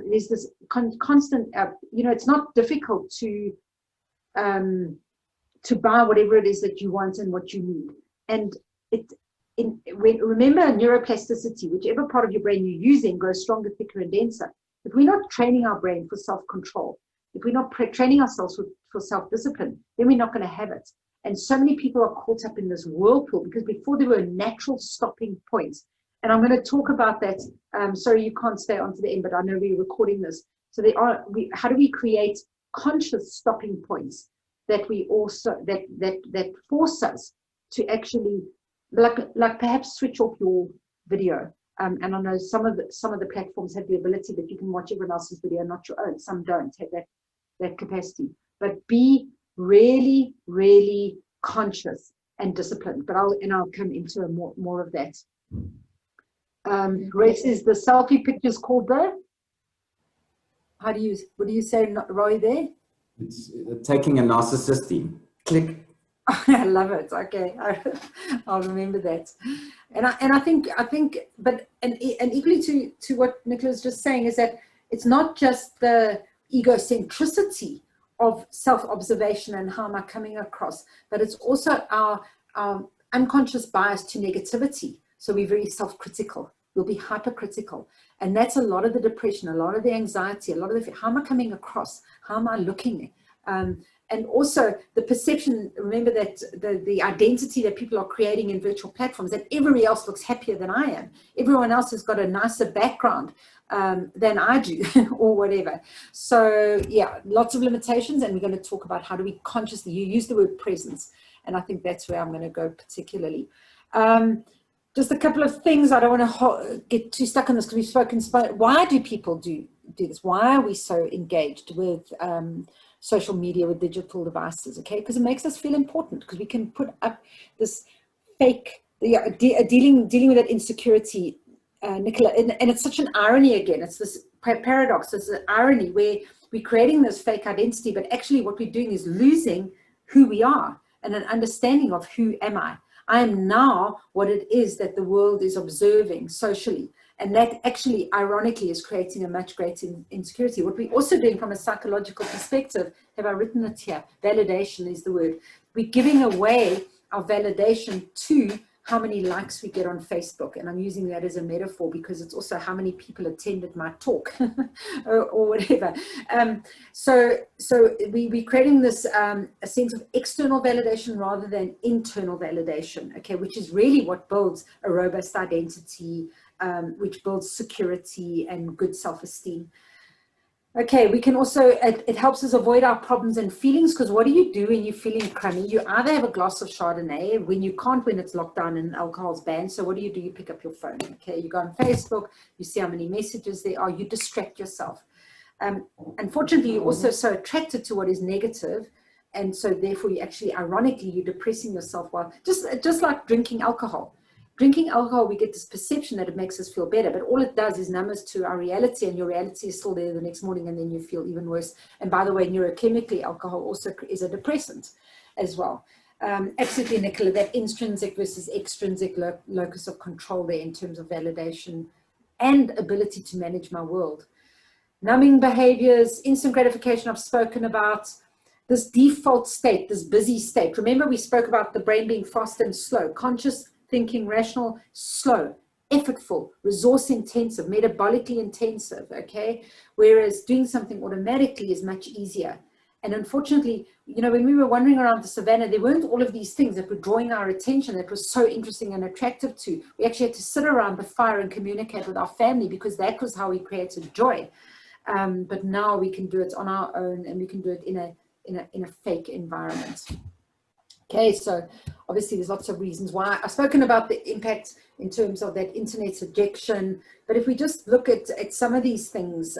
there's this constant. It's not difficult to buy whatever it is that you want and what you need. And remember neuroplasticity, whichever part of your brain you're using grows stronger, thicker, and denser. If we're not training our brain for self-control, if we're not training ourselves for self-discipline, then we're not going to have it. And so many people are caught up in this whirlpool, because before there were natural stopping points. And I'm going to talk about that. Sorry, you can't stay on to the end, but I know we're recording this. So how do we create conscious stopping points that we also that force us to actually like perhaps switch off your video. And I know some of the platforms have the ability that you can watch everyone else's video, not your own. Some don't have that capacity. But be really, really conscious and disciplined. But I'll come into more of that. Grace, is the selfie pictures called there? What do you say, Roy, there? It's taking a narcissistic. Click. I love it. Okay, I'll remember that. And I think, but equally to what Nicola was just saying, is that it's not just the egocentricity of self-observation and how am I coming across, but it's also our unconscious bias to negativity. So we're very self-critical. We'll be hypercritical. And that's a lot of the depression, a lot of the anxiety, a lot of the, how am I coming across? How am I looking? And also the perception, remember that the identity that people are creating in virtual platforms, that everybody else looks happier than I am. Everyone else has got a nicer background than I do or whatever. So yeah, lots of limitations, and we're going to talk about how do we consciously, you use the word presence, and I think that's where I'm going to go particularly. Just a couple of things. I don't want to get too stuck on this, because we've spoken, why do people do this? Why are we so engaged with social media, with digital devices? Okay, because it makes us feel important, because we can put up this fake, dealing with that insecurity, Nicola, and it's such an irony again. It's this paradox, it's an irony where we're creating this fake identity, but actually what we're doing is losing who we are and an understanding of who am I. I am now what it is that the world is observing socially. And that actually, ironically, is creating a much greater insecurity. What we're also doing from a psychological perspective, have I written it here? Validation is the word. We're giving away our validation to how many likes we get on Facebook. And I'm using that as a metaphor because it's also how many people attended my talk or whatever. So we're creating this a sense of external validation rather than internal validation, okay, which is really what builds a robust identity, which builds security and good self-esteem. Okay, we can also, it helps us avoid our problems and feelings, because what do you do when you're feeling crummy? You either have a glass of Chardonnay, when you can't, when it's locked down and alcohol's banned. So what do? You pick up your phone, okay? You go on Facebook, you see how many messages there are, you distract yourself. Unfortunately, you're also so attracted to what is negative And so therefore you actually, ironically, you're depressing yourself while, just like drinking alcohol. Drinking alcohol, we get this perception that it makes us feel better, but all it does is numb us to our reality, and your reality is still there the next morning, and then you feel even worse. And by the way, neurochemically, alcohol also is a depressant as well. Absolutely, Nicola, that intrinsic versus extrinsic locus of control there in terms of validation and ability to manage my world. Numbing behaviors, instant gratification I've spoken about, this default state, this busy state. Remember we spoke about the brain being fast and slow, conscious thinking, rational, slow, effortful, resource intensive, metabolically intensive, okay? Whereas doing something automatically is much easier. And unfortunately, you know, when we were wandering around the savannah, there weren't all of these things that were drawing our attention that was so interesting and attractive to. We actually had to sit around the fire and communicate with our family because that was how we created joy. But now we can do it on our own, and we can do it in a fake environment. Okay, so obviously there's lots of reasons why. I've spoken about the impact in terms of that internet addiction, but if we just look at some of these things,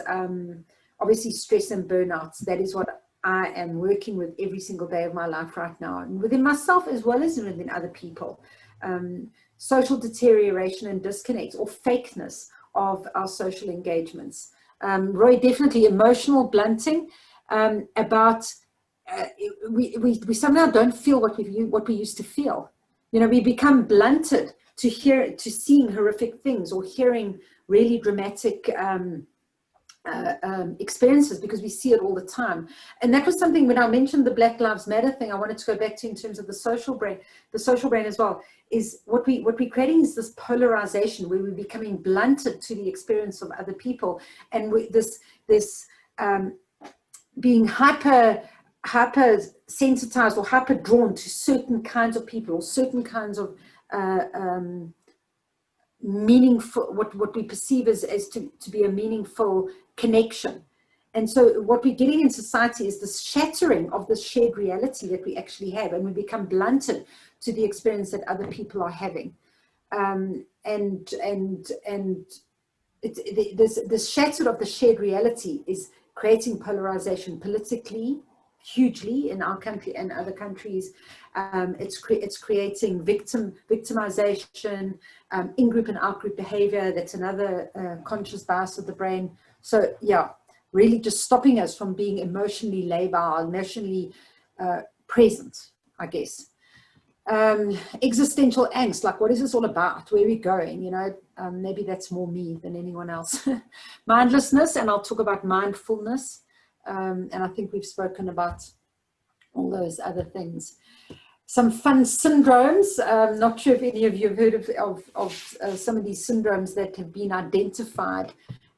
obviously stress and burnouts, that is what I am working with every single day of my life right now, and within myself as well as within other people. Social deterioration and disconnect or fakeness of our social engagements. Roy, definitely emotional blunting, we somehow don't feel what we used to feel. You know, we become blunted to seeing horrific things or hearing really dramatic experiences because we see it all the time. And that was something when I mentioned the Black Lives Matter thing, I wanted to go back to in terms of the social brain as well, is what we're creating is this polarization where we're becoming blunted to the experience of other people. And this being hyper sensitized or hyper drawn to certain kinds of people or certain kinds of meaningful, what we perceive as to be a meaningful connection. And so what we're getting in society is this shattering of this shared reality that we actually have, and we become blunted to the experience that other people are having. This shatter of the shared reality is creating polarization politically, hugely in our country and other countries. It's creating victimization, in-group and out-group behavior. That's another conscious bias of the brain. So yeah, really just stopping us from being emotionally labile, emotionally present, I guess. Existential angst, like what is this all about? Where are we going? You know, maybe that's more me than anyone else. Mindlessness, and I'll talk about mindfulness. And I think we've spoken about all those other things. Some fun syndromes. Not sure if any of you have heard of some of these syndromes that have been identified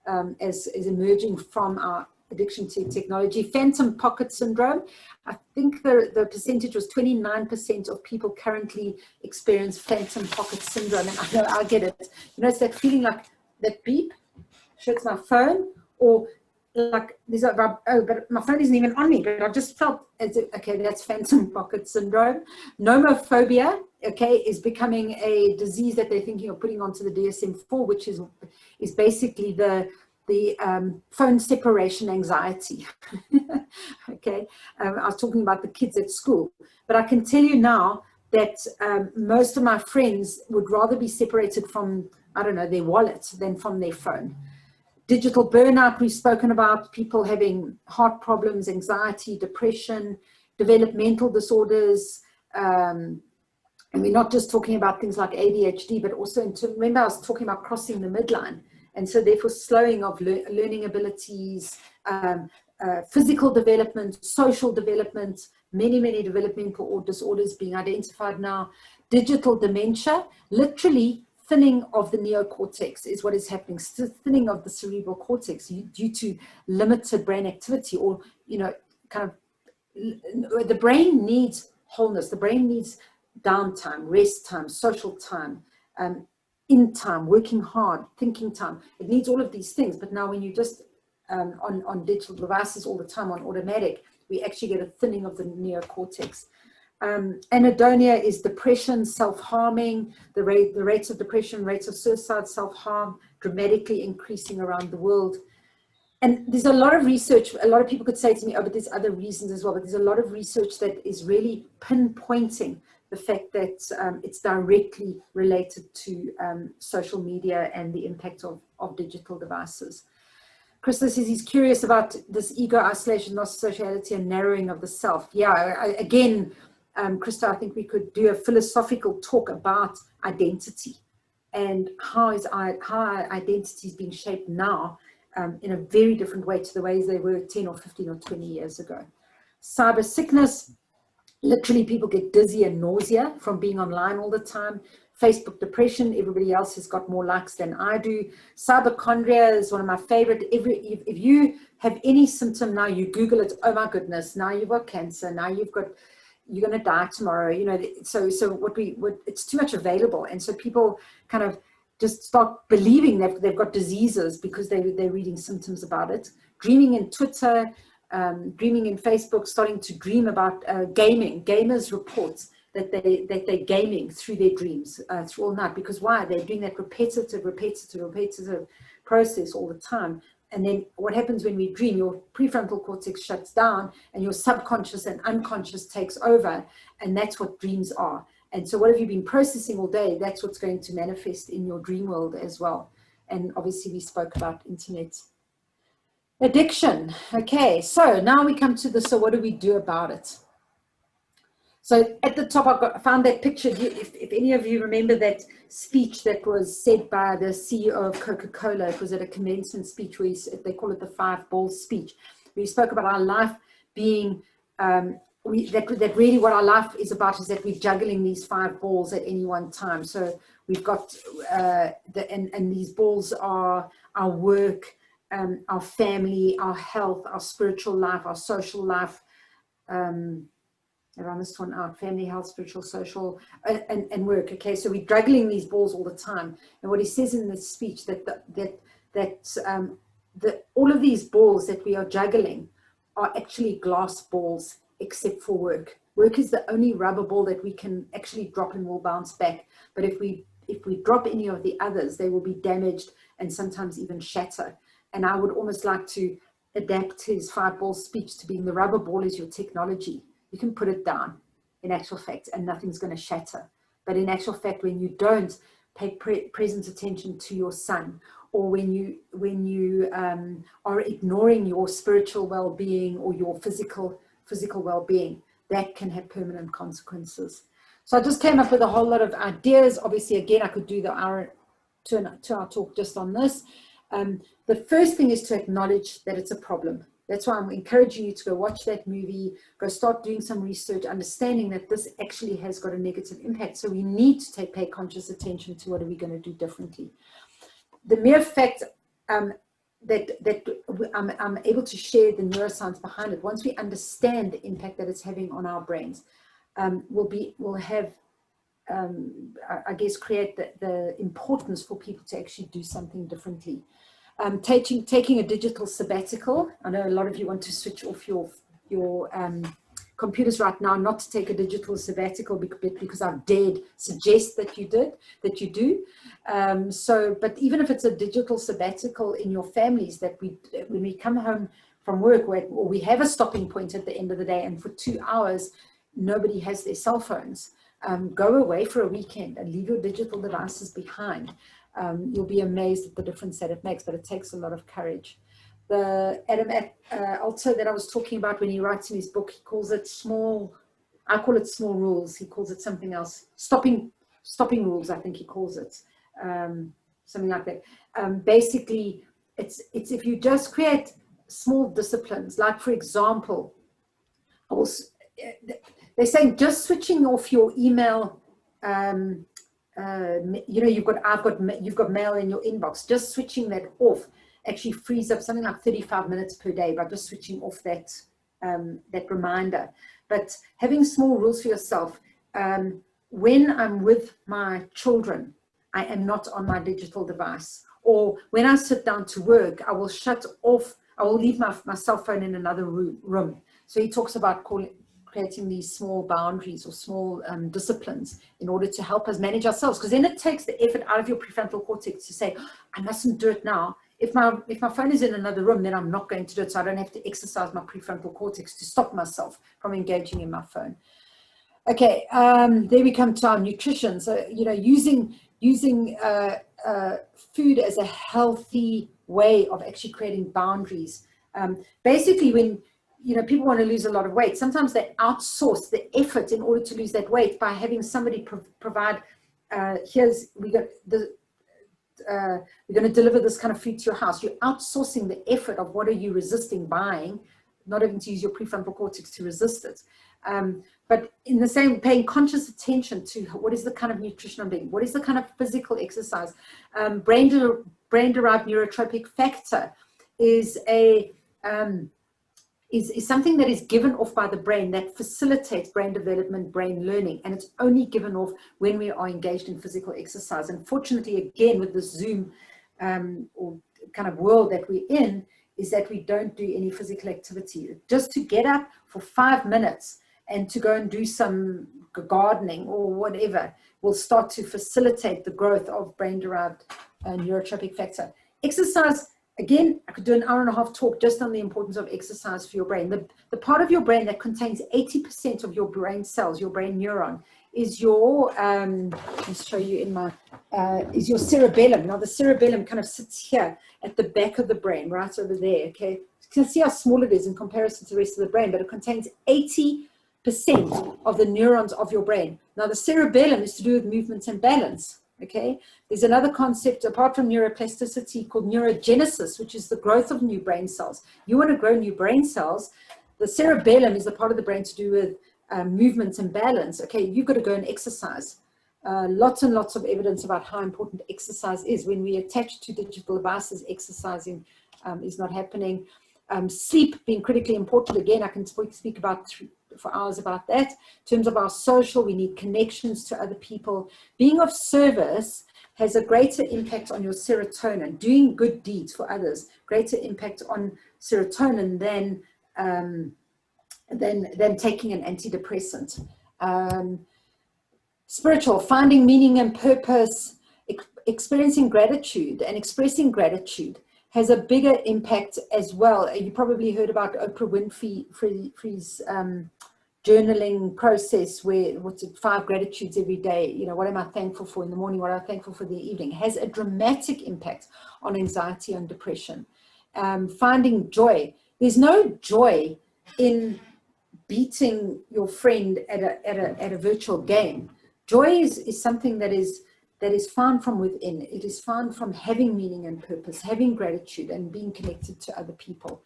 as emerging from our addiction to technology. Phantom pocket syndrome. I think the percentage was 29% of people currently experience phantom pocket syndrome. And I know I get it. You know, it's that feeling like that beep, sure it's my phone, or like there's a, oh, but my phone isn't even on me, but I just felt as if, okay, that's phantom pocket syndrome. Nomophobia, okay, is becoming a disease that they're thinking of putting onto the DSM-4, which is basically the phone separation anxiety. Okay, I was talking about the kids at school, but I can tell you now that most of my friends would rather be separated from, I don't know, their wallet than from their phone. Digital burnout, we've spoken about, people having heart problems, anxiety, depression, developmental disorders, and we're not just talking about things like ADHD, but also remember I was talking about crossing the midline, and so therefore slowing of learning abilities, physical development, social development, many developmental disorders being identified now. Digital dementia, literally thinning of the neocortex is what is happening, thinning of the cerebral cortex due to limited brain activity, or, you know, kind of, the brain needs wholeness, the brain needs downtime, rest time, social time, in time, working hard, thinking time. It needs all of these things, but now when you just on digital devices all the time on automatic, we actually get a thinning of the neocortex. Anhedonia is depression, self-harming. The rates of depression, rates of suicide, self-harm dramatically increasing around the world. And there's a lot of research, a lot of people could say to me, oh, but there's other reasons as well, but there's a lot of research that is really pinpointing the fact that it's directly related to social media and the impact of digital devices. Krista says he's curious about this ego isolation, loss of sociality, and narrowing of the self. Yeah, again, Krista, I think we could do a philosophical talk about identity and how our identity is being shaped now in a very different way to the ways they were 10 or 15 or 20 years ago. Cyber sickness, literally people get dizzy and nausea from being online all the time. Facebook depression, everybody else has got more likes than I do. Cyberchondria is one of my favorite. If you have any symptom now, you Google it, oh my goodness, now you've got cancer, now you're going to die tomorrow, you know. So it's too much available, and so people kind of just start believing that they've got diseases because they're reading symptoms about it. Dreaming in Twitter, dreaming in Facebook, starting to dream about gaming. Gamers report that they're gaming through their dreams through all night, because why? They're doing that repetitive process all the time. And then what happens when we dream, your prefrontal cortex shuts down and your subconscious and unconscious takes over, and that's what dreams are. And so what have you been processing all day? That's what's going to manifest in your dream world as well. And obviously we spoke about internet addiction. Okay, so now we come to the, so what do we do about it? So at the top, I found that picture. If any of you remember that speech that was said by the CEO of Coca-Cola, it was at a commencement speech where they call it the 5 balls speech. We spoke about our life being, that really what our life is about is that we're juggling these 5 balls at any one time. So we've got, and these balls are our work, our family, our health, our spiritual life, our social life, around this one out, family, health, spiritual, social, and work. Okay, so we're juggling these balls all the time. And what he says in this speech, that all of these balls that we are juggling are actually glass balls, except for work. Work is the only rubber ball that we can actually drop and will bounce back. But if we drop any of the others, they will be damaged and sometimes even shatter. And I would almost like to adapt his 5 ball speech to being the rubber ball is your technology. You can put it down in actual fact and nothing's going to shatter. But in actual fact, when you don't pay present attention to your son, or when you are ignoring your spiritual well-being or your physical well-being, that can have permanent consequences. So I just came up with a whole lot of ideas. Obviously, again, I could do the hour talk just on this. The first thing is to acknowledge that it's a problem. That's why I'm encouraging you to go watch that movie, go start doing some research, understanding that this actually has got a negative impact. So we need to pay conscious attention to what are we going to do differently. The mere fact that I'm able to share the neuroscience behind it, once we understand the impact that it's having on our brains, will have, I guess, create the importance for people to actually do something differently. Taking a digital sabbatical. I know a lot of you want to switch off your computers right now, not to take a digital sabbatical because I've dared suggest that you do. But even if it's a digital sabbatical in your families, that when we come home from work, or we have a stopping point at the end of the day, and for 2 hours nobody has their cell phones, go away for a weekend and leave your digital devices behind. You'll be amazed at the difference that it makes, but it takes a lot of courage. The Adam Alter that I was talking about, when he writes in his book, he calls it small, I call it small rules. He calls it something else. Stopping rules, I think he calls it. Something like that. Basically, it's if you just create small disciplines, like for example, they're saying just switching off your email, you've got mail in your inbox, just switching that off actually frees up something like 35 minutes per day by just switching off that reminder. But having small rules for yourself, when I'm with my children, I am not on my digital device. Or when I sit down to work, I will shut off, I will leave my cell phone in another room. So he talks about creating these small boundaries or small disciplines in order to help us manage ourselves, because then it takes the effort out of your prefrontal cortex to say, I mustn't do it now. if my phone is in another room, then I'm not going to do it. So I don't have to exercise my prefrontal cortex to stop myself from engaging in my phone. Okay, there we come to our nutrition. So, you know, using food as a healthy way of actually creating boundaries. Basically, when, you know, people want to lose a lot of weight, sometimes they outsource the effort in order to lose that weight by having somebody provide, we're going to deliver this kind of food to your house. You're outsourcing the effort of what are you resisting buying, not having to use your prefrontal cortex to resist it. But in the same, paying conscious attention to what is the kind of nutrition I'm doing, what is the kind of physical exercise. Brain-derived neurotropic factor is something that is given off by the brain that facilitates brain development, brain learning, and it's only given off when we are engaged in physical exercise. And fortunately, again, with this Zoom or kind of world that we're in, is that we don't do any physical activity. Just to get up for 5 minutes and to go and do some gardening or whatever will start to facilitate the growth of brain-derived neurotropic factor. Exercise, again, I could do an hour-and-a-half talk just on the importance of exercise for your brain. The part of your brain that contains 80% of your brain cells, your brain neuron, is your, let's show you in my, is your cerebellum. Now the cerebellum kind of sits here at the back of the brain, right over there, okay? You can see how small it is in comparison to the rest of the brain, but it contains 80% of the neurons of your brain. Now the cerebellum is to do with movement and balance, okay? There's another concept apart from neuroplasticity called neurogenesis, which is the growth of new brain cells. You want to grow new brain cells, the cerebellum is the part of the brain to do with movement and balance. Okay, you've got to go and exercise. Lots and lots of evidence about how important exercise is. When we attach to digital devices, exercising is not happening. Sleep being critically important. Again, I can speak about for hours about that. In terms of our social, we need connections to other people. Being of service has a greater impact on your serotonin. Doing good deeds for others, greater impact on serotonin than taking an antidepressant. Spiritual, finding meaning and purpose, experiencing gratitude and expressing gratitude has a bigger impact as well. You probably heard about Oprah Winfrey's journaling process, where 5 gratitudes every day. You know, what am I thankful for in the morning? What am I thankful for in the evening? Has a dramatic impact on anxiety and depression. Finding joy. There's no joy in beating your friend at a virtual game. Joy is something that is found from within. It is found from having meaning and purpose, having gratitude and being connected to other people.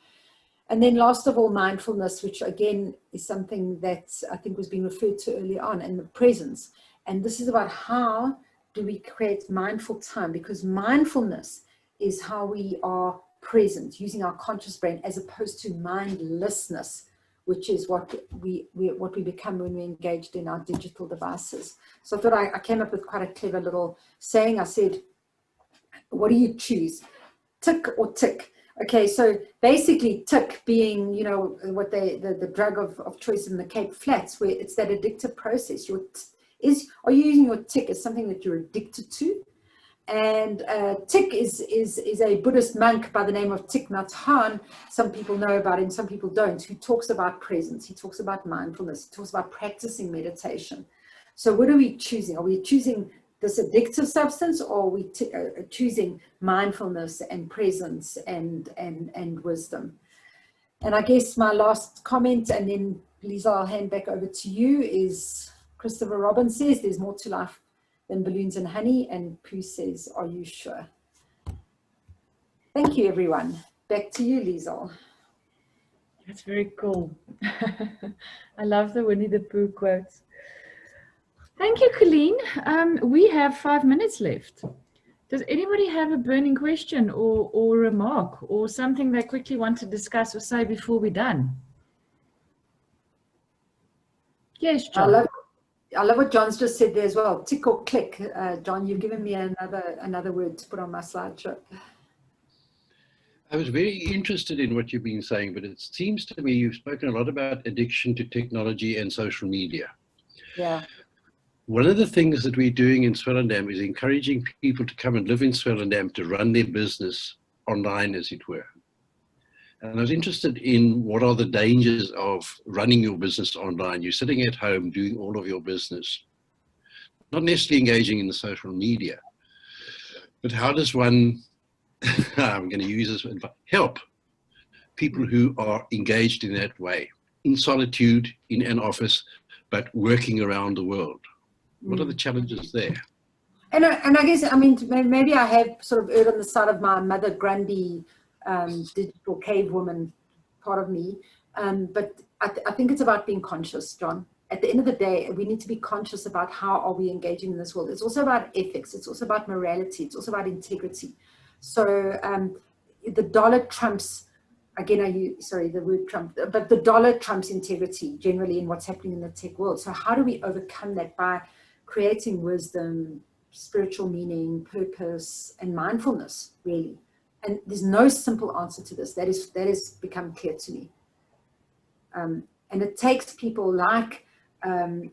And then last of all, mindfulness, which again is something that I think was being referred to early on, and the presence. And this is about how do we create mindful time, because mindfulness is how we are present, using our conscious brain, as opposed to mindlessness, which is what we become when we're engaged in our digital devices. So I thought I came up with quite a clever little saying. I said, what do you choose, tick or tick? Okay, so basically tick being, you know, what the drug of choice in the Cape Flats, where it's that addictive process. Are you using your tick as something that you're addicted to? And Thich is a Buddhist monk by the name of Thich Nhat Hanh. Some people know about him, some people don't, who talks about presence. He talks about mindfulness. He talks about practicing meditation. So what are we choosing? Are we choosing this addictive substance, or are we choosing mindfulness and presence and wisdom? And I guess my last comment, and then Lisa, I'll hand back over to you, is Christopher Robin says there's more to life than balloons and honey, and Pooh says, are you sure? Thank you, everyone. Back to you, Liesl. That's very cool. I love the Winnie the Pooh quotes. Thank you, Colleen. We have 5 minutes left. Does anybody have a burning question or remark or something they quickly want to discuss or say before we're done? Yes, John. I love what John's just said there as well. Tick or click. John, you've given me another word to put on my slideshow. I was very interested in what you've been saying, but it seems to me you've spoken a lot about addiction to technology and social media. Yeah. One of the things that we're doing in Swellendam is encouraging people to come and live in Swellendam to run their business online, as it were. And I was interested in what are the dangers of running your business online. You're sitting at home doing all of your business, not necessarily engaging in the social media, but how does one, I'm going to use this, help people who are engaged in that way, in solitude, in an office, but working around the world? What are the challenges there? And I guess, I mean, maybe I have sort of erred on the side of my mother, Grundy, digital cave woman part of me. But I think it's about being conscious, John. At the end of the day, we need to be conscious about how are we engaging in this world. It's also about ethics. It's also about morality. It's also about integrity. So the dollar trumps, again, the word Trump, but the dollar trumps integrity generally in what's happening in the tech world. So how do we overcome that? By creating wisdom, spiritual meaning, purpose, and mindfulness, really. And there's no simple answer to this. That has become clear to me. And it takes people like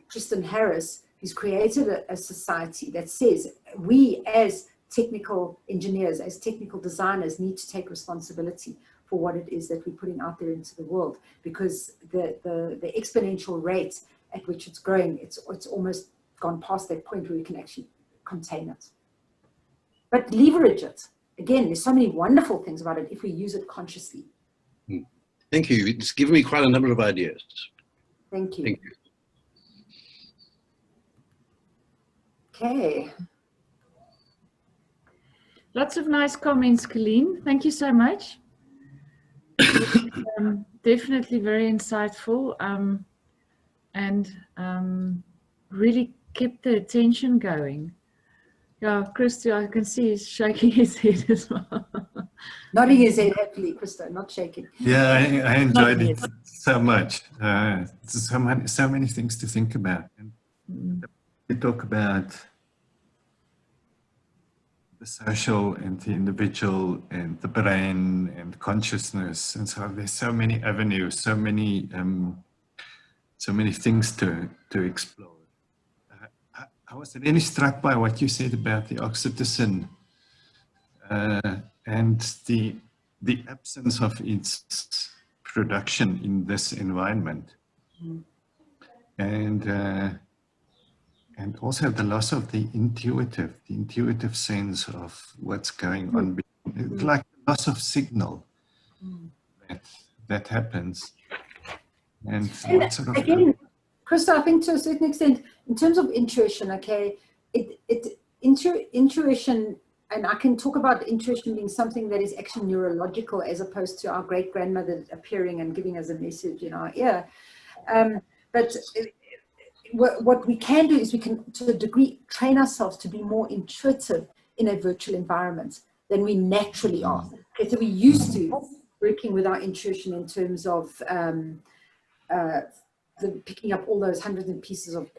Tristan Harris, who's created a society that says we as technical engineers, as technical designers, need to take responsibility for what it is that we're putting out there into the world, because the exponential rate at which it's growing, it's almost gone past that point where we can actually contain it. But leverage it. Again, there's so many wonderful things about it if we use it consciously. Thank you. It's given me quite a number of ideas. Thank you. Thank you. Okay. Lots of nice comments, Colleen. Thank you so much. Definitely very insightful, and really kept the attention going. Yeah, Christo, I can see he's shaking his head as well. Nodding his head happily, Christo, not shaking. Yeah, I enjoyed it so much. So many things to think about. And we talk about the social and the individual and the brain and consciousness, and so there's so many avenues, so many things to explore. I was really struck by what you said about the oxytocin and the absence of its production in this environment, and also the loss of the intuitive sense of what's going on. It's like the loss of signal that happens. And what sort of again, Christo, I think to a certain extent, in terms of intuition, okay, intuition, and I can talk about intuition being something that is actually neurological as opposed to our great-grandmother appearing and giving us a message in our ear. But what we can do is we can, to a degree, train ourselves to be more intuitive in a virtual environment than we naturally are. Okay, so we used to working with our intuition in terms of picking up all those hundreds of pieces of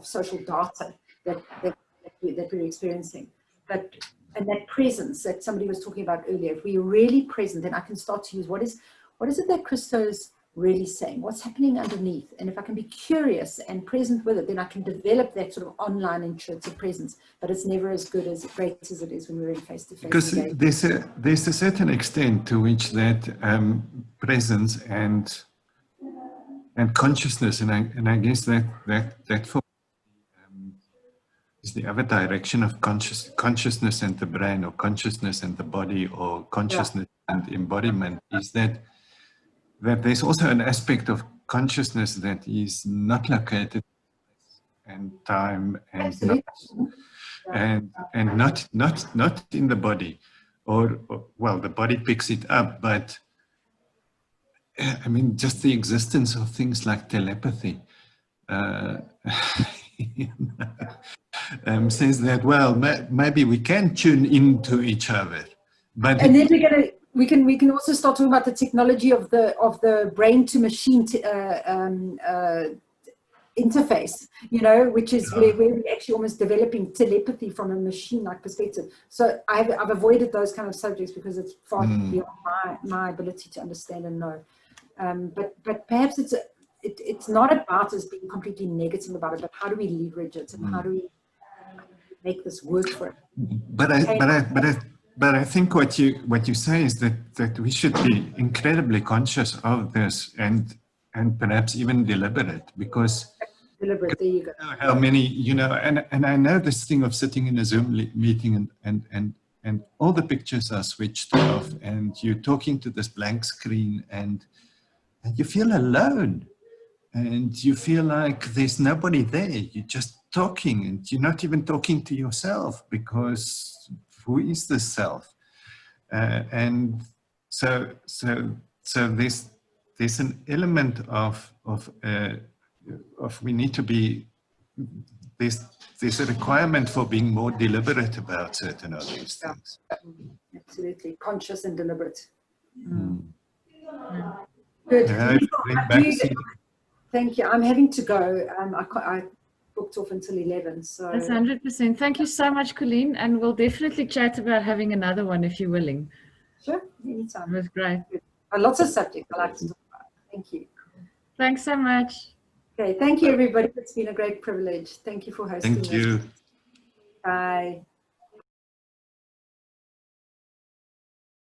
social data that we're experiencing. And that presence that somebody was talking about earlier, if we're really present, then I can start to use what is it that Christo's really saying? What's happening underneath? And if I can be curious and present with it, then I can develop that sort of online intuitive presence. But it's never as good, as great as it is when we're in face-to-face. Because there's a certain extent to which that presence and consciousness, and I guess that for is the other direction of consciousness and the brain, or consciousness and the body, or consciousness and embodiment, is that there's also an aspect of consciousness that is not located in time and not in the body, or well, the body picks it up, but I mean, just the existence of things like telepathy says that, well, maybe we can tune into each other, but and then we can also start talking about the technology of the brain to machine interface, you know, which is where we're actually almost developing telepathy from a machine-like perspective. So I've avoided those kind of subjects because it's far beyond my ability to understand and know. But perhaps it's not about us being completely negative about it, but how do we leverage it, and how do we make this work for it? But But I think what you say is that we should be incredibly conscious of this and perhaps even deliberate, because Deliberate, there you go. how many, and I know this thing of sitting in a Zoom meeting and all the pictures are switched off and you're talking to this blank screen and you feel alone and you feel like there's nobody there. You're just talking and you're not even talking to yourself, because who is the self? And so there's an element of we need to be, there's a requirement for being more deliberate about certain of these things. Absolutely, conscious and deliberate. Good. Thank you. I'm having to go. I booked off until 11. So that's 100%. Thank you so much, Colleen, and we'll definitely chat about having another one if you're willing. Sure, anytime. It was great. Lots of subjects I like to talk about. Thank you. Thanks so much. Okay, thank you, everybody. It's been a great privilege. Thank you for hosting. Thank you. Bye.